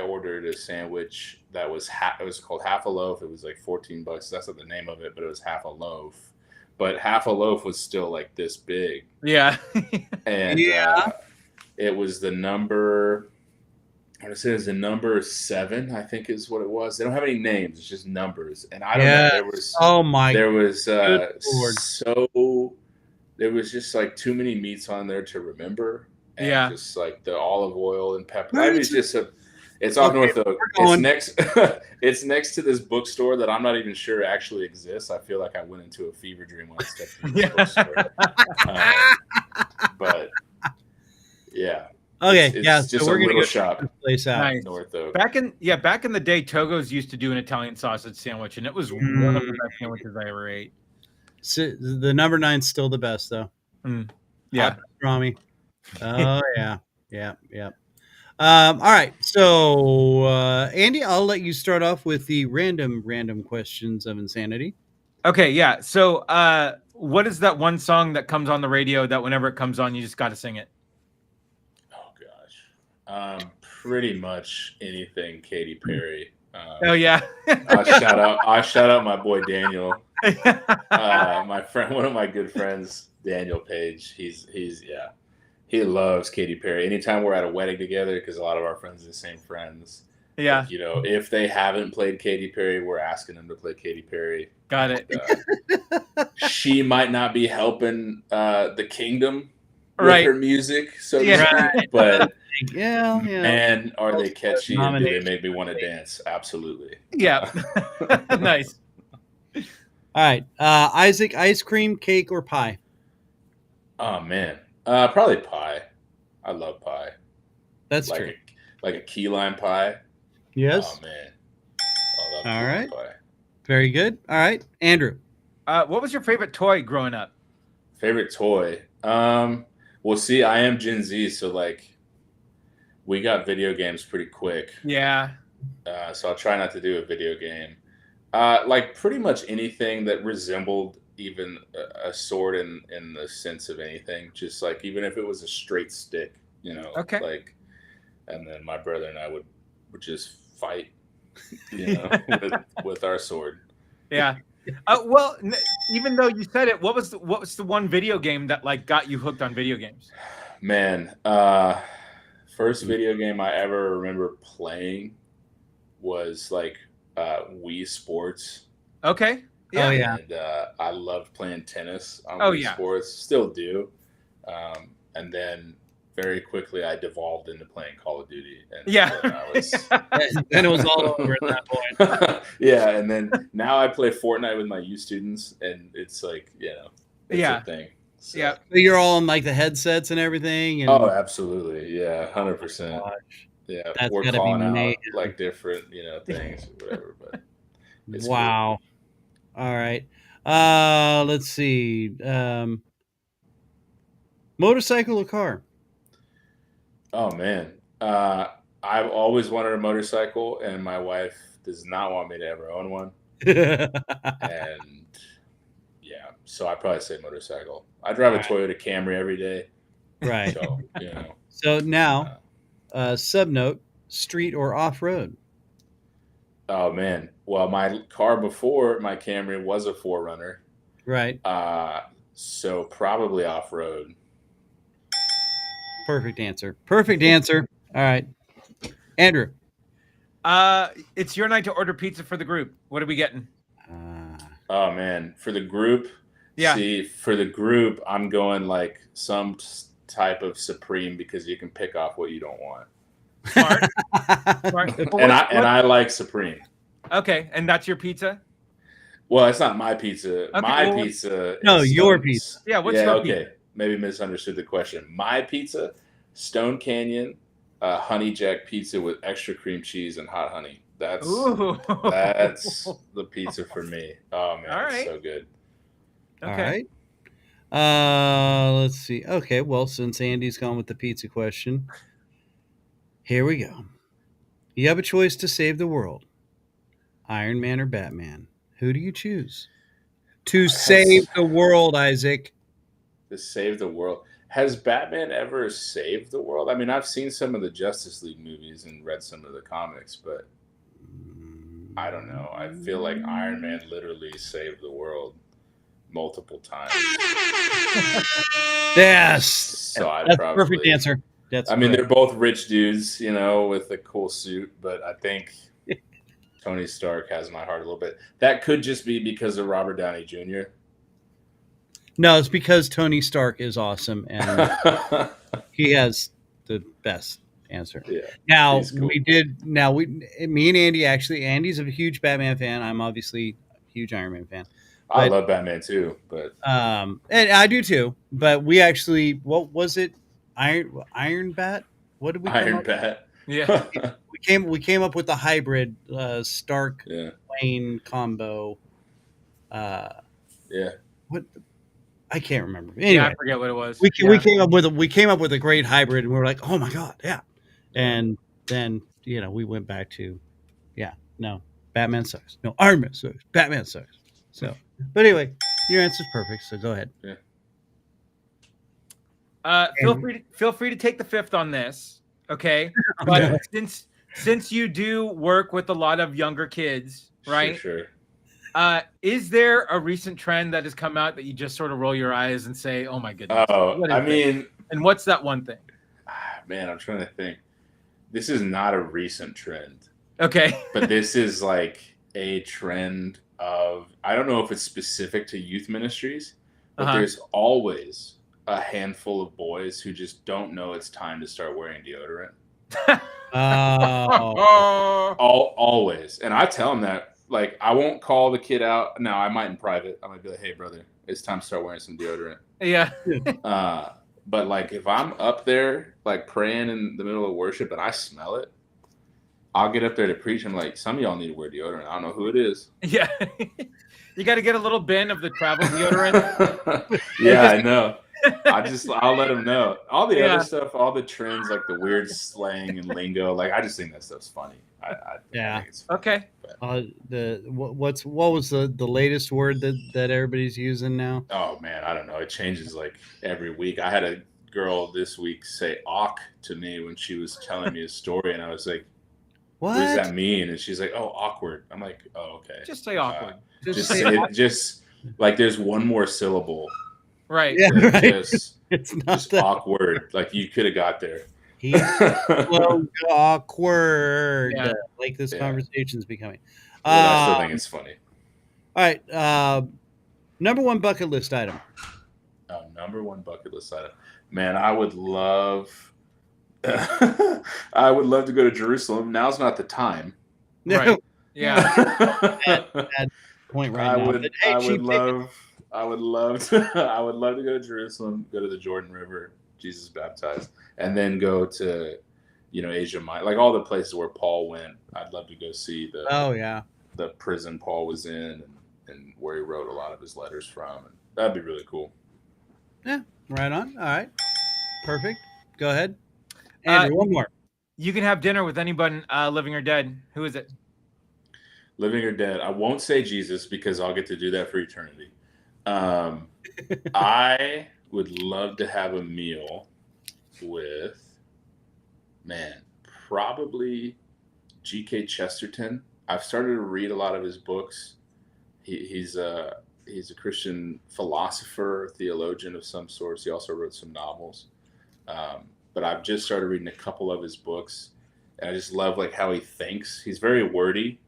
ordered a sandwich that was it was called Half a Loaf. It was like $14. That's not the name of it, but it was half a loaf. But half a loaf was still like this big. Yeah. And it was the number, I want to say it was the number 7, I think is what it was. They don't have any names. It's just numbers. And I don't know. There was just like too many meats on there to remember. And just like the olive oil and pepper. I mean, it's off North Oak. It's next to this bookstore that I'm not even sure actually exists. I feel like I went into a fever dream when I stepped into this bookstore. But yeah. Okay, it's just so we're a little gonna shop. Place out. Nice. North Oak. Back in the day, Togo's used to do an Italian sausage sandwich, and it was one of the best sandwiches I ever ate. So the number 9's still the best, though. Yeah, Rami. Oh yeah. All right, so Andy, I'll let you start off with the random questions of insanity. Okay, yeah. So, what is that one song that comes on the radio that whenever it comes on, you just got to sing it? Oh gosh, pretty much anything Katy Perry. Oh yeah. I shout out my boy Daniel, my friend, one of my good friends, Daniel Page. He loves Katy Perry. Anytime we're at a wedding together, because a lot of our friends are the same friends. Yeah. If they haven't played Katy Perry, we're asking them to play Katy Perry. Got it. She might not be helping the kingdom with her music, so to speak, but man, are they catchy and do they make me want to dance? Absolutely. Yeah. Nice. All right. Isaac, ice cream, cake, or pie? Oh man. Probably pie. I love pie. That's true. Like a key lime pie. Yes. Oh man. I love All key right. lime pie. Very good. All right, Andrew. What was your favorite toy growing up? Favorite toy? Well, see, I am Gen Z, so like, we got video games pretty quick. Yeah. So I'll try not to do a video game. Like pretty much anything that resembled even a sword in the sense of anything. Just like even if it was a straight stick, you know. Okay. Like, and then my brother and I would just fight, you know, with our sword. Yeah. Well, even though you said it, what was the one video game that like got you hooked on video games? Man, first video game I ever remember playing was like Wii Sports. Okay. Yeah. Oh yeah. And I loved playing tennis on Oh, Wii yeah. Sports. Still do. And then very quickly I devolved into playing Call of Duty. And Yeah. then I was Then it was all over at that point. yeah, and then now I play Fortnite with my U students, and it's like, you know, it's Yeah. a thing. So. Yeah. So you're all on like the headsets and everything. And Oh, absolutely. Yeah, 100%. Yeah, that's we're gotta be calling out mayhem. like different, you know, things, whatever. But it's wow. Cool. All right. Let's see. Motorcycle or car? Oh man, I've always wanted a motorcycle, and my wife does not want me to ever own one. And yeah, so I probably say motorcycle. I drive a Toyota Camry every day. Right. So you know. So now, subnote: street or off road? Oh man, well, my car before my Camry was a 4Runner. Right. So probably off road. Perfect answer. Perfect answer. All right, Andrew. It's your night to order pizza for the group. What are we getting? Oh man, for the group. Yeah. See, for the group, I'm going like some type of Supreme because you can pick off what you don't want. Smart. Smart. And I like Supreme. Okay, and that's your pizza? Well, it's not my pizza. Okay, My pizza. No, is your Stone's. pizza. Yeah, what's your pizza? Maybe misunderstood the question. My pizza, Stone Canyon, honey jack pizza with extra cream cheese and hot honey. That's the pizza for me. Oh man, All right. It's so good. Okay. All right. Let's see. Okay, well, since Andy's gone with the pizza question, here we go. You have a choice to save the world. Iron Man or Batman? Who do you choose? To save the world, Isaac. To save the world. Has Batman ever saved the world? I mean, I've seen some of the Justice League movies and read some of the comics, but I don't know. I feel like Iron Man literally saved the world multiple times. Yes. So That's a perfect answer. I mean, they're both rich dudes, you know, with a cool suit, but I think Tony Stark has my heart a little bit. That could just be because of Robert Downey Jr. No, it's because Tony Stark is awesome and he has the best answer. Yeah. Now cool. Me and Andy Andy's a huge Batman fan. I'm obviously a huge Iron Man fan. But, I love Batman too, but and I do too. But we actually, what was it? Iron Bat? What did we? Iron Bat. Yeah. we came up with the hybrid Stark Wayne combo. Yeah. What? I can't remember. Anyway, yeah, I forget what it was. We came up with a great hybrid, and we were like, oh my god, yeah. And then we went back to, no, Batman sucks. No, Iron Man sucks. Batman sucks. So, but anyway, your answer's perfect. So go ahead. Yeah. Feel free to take the fifth on this, okay? But since you do work with a lot of younger kids, right? Sure. Is there a recent trend that has come out that you just sort of roll your eyes and say, "Oh my goodness"? Oh, I mean, and what's that one thing? Man, I'm trying to think. This is not a recent trend. Okay. But this is like a trend of, I don't know if it's specific to youth ministries, but there's always a handful of boys who just don't know it's time to start wearing deodorant. Always. And I tell them that, like, I won't call the kid out. No, I might in private. I might be like, hey, brother, it's time to start wearing some deodorant. Yeah. But like if I'm up there like praying in the middle of worship and I smell it, I'll get up there to preach. I'm like, some of y'all need to wear deodorant. I don't know who it is. Yeah. You got to get a little bin of the travel deodorant. Yeah, I know. I'll let them know. All the other stuff, all the trends, like the weird slang and lingo, like I just think that stuff's funny. I think it's funny. Okay. What was the latest word that everybody's using now? Oh man, I don't know. It changes like every week. I had a girl this week say "awk" to me when she was telling me a story, and I was like, "What does that mean?" And she's like, "Oh, awkward." I'm like, "Oh, okay." Just say awkward. Just like there's one more syllable. Right. Yeah, right. It's not just awkward. Like you could have got there. He's so awkward. Yeah. Like this conversation's becoming. I still think it's funny. All right. Number one bucket list item. Number one bucket list item. Man, I would love to go to Jerusalem. Now's not the time. Right. Yeah. Bad point right now. I would love to go to Jerusalem, go to the Jordan River, Jesus baptized, and then go to, Asia Minor, like all the places where Paul went. I'd love to go see the prison Paul was in and where he wrote a lot of his letters from. And that'd be really cool. Yeah, right on. All right, perfect. Go ahead, Andrew. One more. You can have dinner with anyone, living or dead. Who is it? Living or dead? I won't say Jesus because I'll get to do that for eternity. I would love to have a meal with, probably G.K. Chesterton. I've started to read a lot of his books. He's a Christian philosopher, theologian of some sorts. He also wrote some novels. But I've just started reading a couple of his books, and I just love like how he thinks. He's very wordy,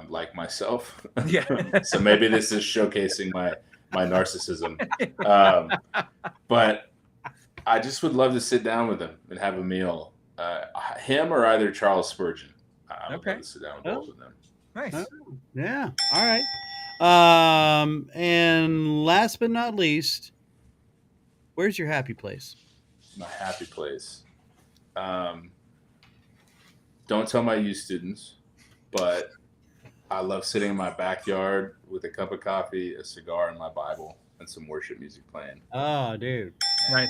like myself. Yeah. So maybe this is showcasing my narcissism. But I just would love to sit down with him and have a meal. Him or either Charles Spurgeon. I would love to sit down with both of them. Nice. Yeah. All right. And last but not least, where's your happy place? My happy place. Don't tell my youth students, but I love sitting in my backyard with a cup of coffee, a cigar, and my Bible, and some worship music playing. Oh, dude. And, right.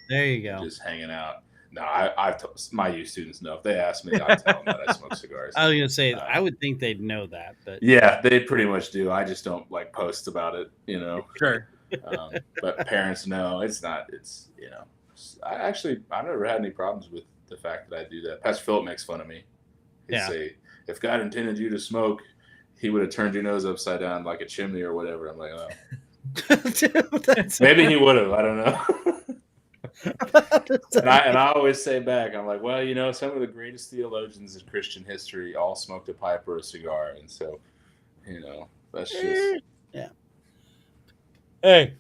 There you go. Just hanging out. No, I've told my youth students know. If they ask me, I tell them that I smoke cigars. I was going to say, I would think they'd know that. But yeah, they pretty much do. I just don't like post about it, Sure. But parents know. I've never had any problems with the fact that I do that. Pastor Philip makes fun of me. He'd say, if God intended you to smoke, he would have turned your nose upside down like a chimney or whatever. I'm like, oh. Maybe he would have. I don't know. and I always say back, I'm like, well, some of the greatest theologians in Christian history all smoked a pipe or a cigar. And so, that's just. Yeah. Hey,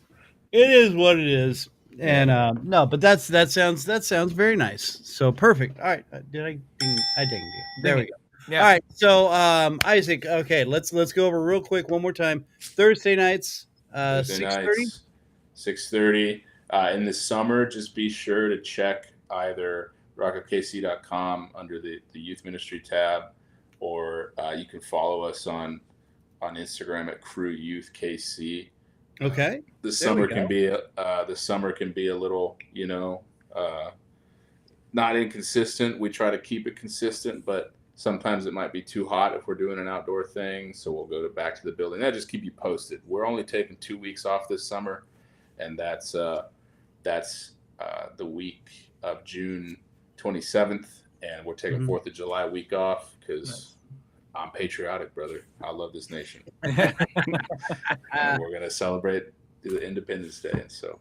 it is what it is. And no, but that sounds very nice. So perfect. All right. I dinged you. There we go. Yeah. All right. So Isaac, okay, let's go over real quick one more time. Thursday nights, 6:30. 6:30. In the summer, just be sure to check either rockofkc.com under the youth ministry tab, or you can follow us on Instagram at Crew Youth KC. Okay. The summer can be a little, not inconsistent. We try to keep it consistent, but sometimes it might be too hot if we're doing an outdoor thing. So we'll go back to the building. That just keep you posted. We're only taking 2 weeks off this summer, and that's the week of June 27th, and we're taking 4th of July week off because I'm patriotic, brother. I love this nation. And we're going to celebrate the Independence Day. And so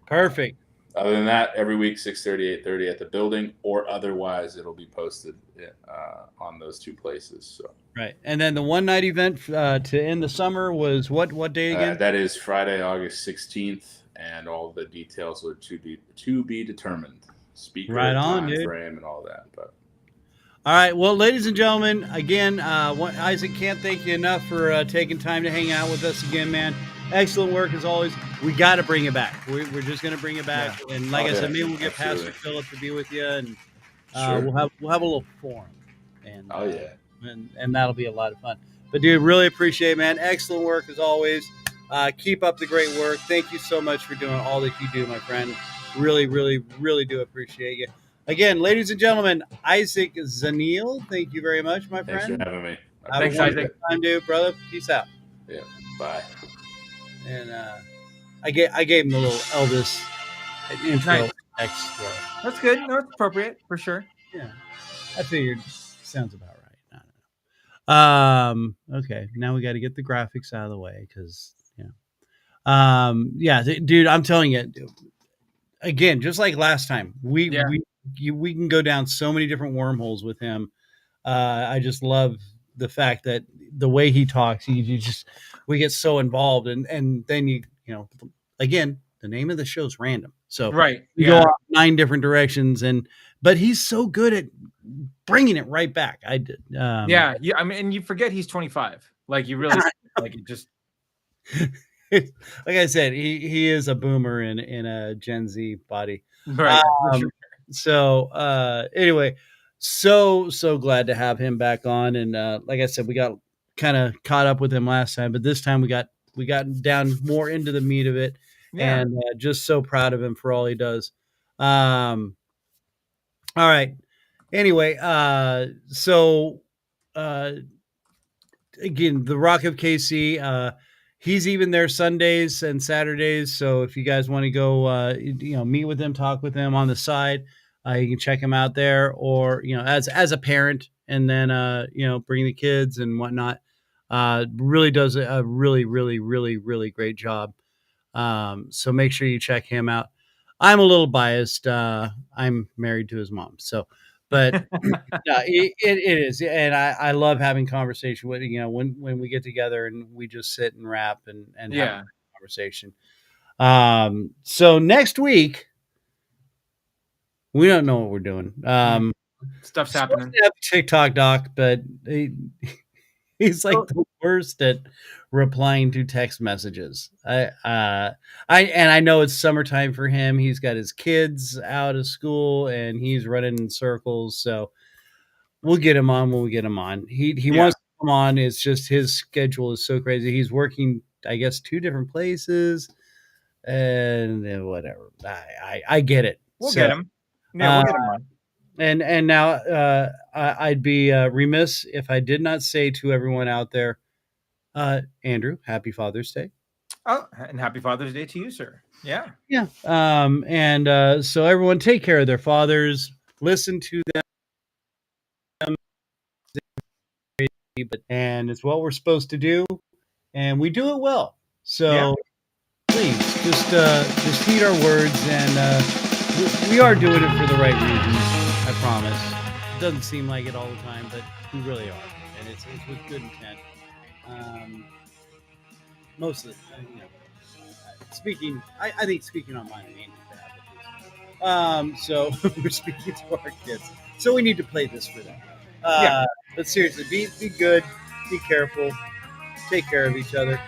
perfect. Other than that, every week, 6:30, 8:30 at the building, or otherwise it'll be posted on those two places. So right. And then the one night event to end the summer was what day again? That is Friday, August 16th, and all the details are to be determined. Speaker, right on, time dude. Frame, and all that. But all right. Well, ladies and gentlemen, again, Isaac, can't thank you enough for taking time to hang out with us again, man. excellent work as always. We got to bring it back. We're just going to bring it back. Yeah. And like I said, maybe we'll get Pastor Philip to be with you, and we'll have a little forum. And and that'll be a lot of fun. But dude, really appreciate it, man. Excellent work as always. Keep up the great work. Thank you so much for doing all that you do, my friend. Really, really, really do appreciate you. Again, ladies and gentlemen, Isaac Zenil, thank you very much, my friend. Thanks for having me. Thanks, Isaac. Time, dude, brother. Peace out. Yeah. Bye. And I gave him the little Elvis intro extra. That's good. No, it's appropriate for sure. Yeah, I figured sounds about right. Okay, now we got to get the graphics out of the way because dude, I'm telling you, again, just like last time, we can go down so many different wormholes with him. I just love the fact that the way he talks, we get so involved, and then again, the name of the show is Random, so we go off 9 different directions, but he's so good at bringing it right back. I did, I mean, and you forget he's 25, like you really like it just. Like I said, he is a boomer in a Gen Z body, right? So anyway, so glad to have him back on, and like I said, we got kind of caught up with him last time, but this time we got down more into the meat of it, and just so proud of him for all he does. All right. Anyway, again, the Rock of KC. He's even there Sundays and Saturdays. So if you guys want to go, meet with him, talk with him on the side, you can check him out there, or, as a parent, and then, bring the kids and whatnot. Really does a really, really, really, really great job. So make sure you check him out. I'm a little biased. I'm married to his mom. So, but it is. And I love having conversation with, when we get together and we just sit and rap and have a conversation. So next week, we don't know what we're doing. Stuff's happening. TikTok doc, but he's like the worst at replying to text messages. I know it's summertime for him. He's got his kids out of school and he's running in circles. So we'll get him on when we get him on. He wants to come on. It's just his schedule is so crazy. He's working, I guess, 2 different places, and whatever. I get it. We'll get him. Yeah, we'll get him on. And now I'd be remiss if I did not say to everyone out there, Andrew, happy Father's Day. Oh, and happy Father's Day to you, sir. Yeah. Yeah. And so everyone take care of their fathers, listen to them. And it's what we're supposed to do. And we do it well. So please just heed our words, and we are doing it for the right reasons. I promise. It doesn't seem like it all the time, but we really are, and it's with good intent. Most of the time, speaking, I think speaking on mine and Andy's behalf. So we're speaking to our kids, so we need to play this for them. But seriously, be good, be careful, take care of each other.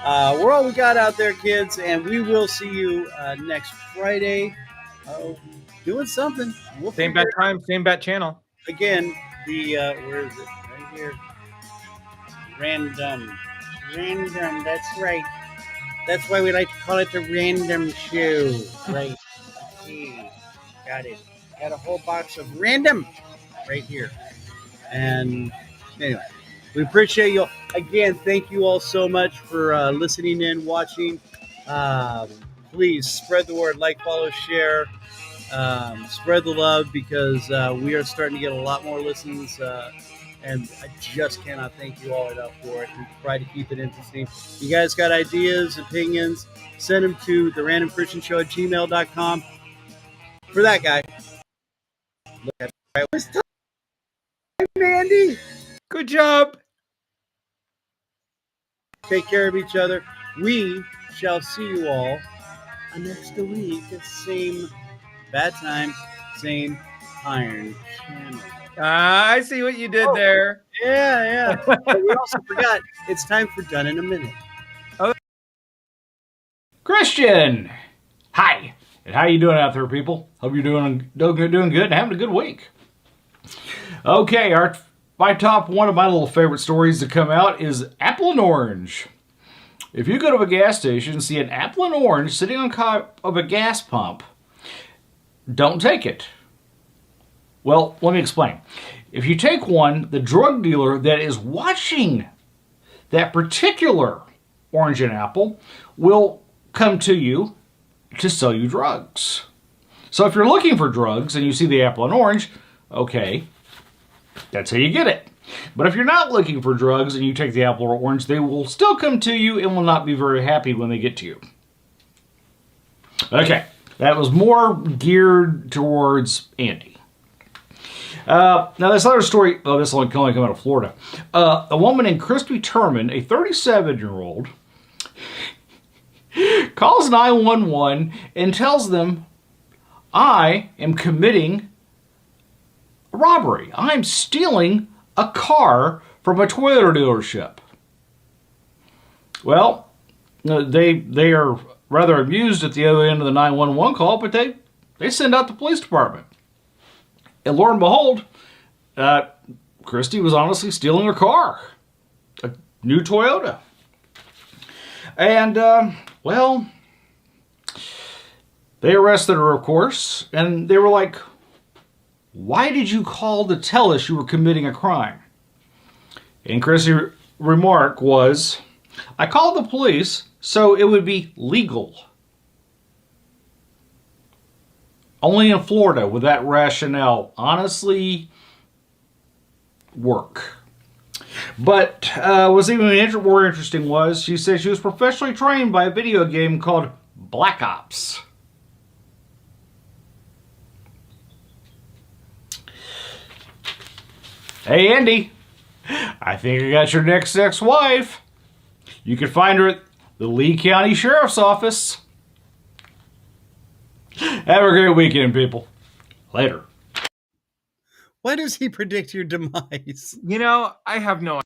We're all we got out there, kids, and we will see you next Friday. Doing something. Same bat time, same bat channel. Again, the where is it? Right here. Random. That's right. That's why we like to call it the Random Show. Right. Okay. Got it. Got a whole box of Random right here. And anyway, we appreciate you. Again, thank you all so much for listening in, watching. Please spread the word, like, follow, share. Spread the love, because we are starting to get a lot more listens, and I just cannot thank you all enough for it. We try to keep it interesting. You guys got ideas, opinions, send them to therandomchristianshow@gmail.com. For that guy, look at it. Time, Andy. Good job. Take care of each other. We shall see you all next week. Same bad time, same iron channel. I see what you did there. Yeah. But we also forgot it's time for Dunn In A Minute. Kristian. Hi, and how you doing out there, people? Hope you're doing good and having a good week. Okay, my top one of my little favorite stories to come out is apple and orange. If you go to a gas station and see an apple and orange sitting on top of a gas pump, don't take it. Well, let me explain. If you take one, the drug dealer that is watching that particular orange and apple will come to you to sell you drugs. So if you're looking for drugs and you see the apple and orange, okay, that's how you get it. But if you're not looking for drugs and you take the apple or orange, they will still come to you and will not be very happy when they get to you. Okay, that was more geared towards Andy. Now this other story, this one can only come out of Florida. A woman named Kristian Turman, a 37-year-old, calls 911 and tells them, I am committing a robbery. I'm stealing a car from a Toyota dealership. Well, they are rather amused at the other end of the 911 call, but they send out the police department. And lo and behold, Kristi was honestly stealing her car. A new Toyota. And, well, they arrested her, of course, and they were like, why did you call to tell us you were committing a crime? And Kristi's remark was, I called the police so it would be legal. Only in Florida would that rationale honestly work. But what's even more interesting was she said she was professionally trained by a video game called Black Ops. Hey Andy, I think I got your next ex-wife. You can find her at the Lee County Sheriff's Office. Have a great weekend, people. Later. Why does he predict your demise? You know, I have no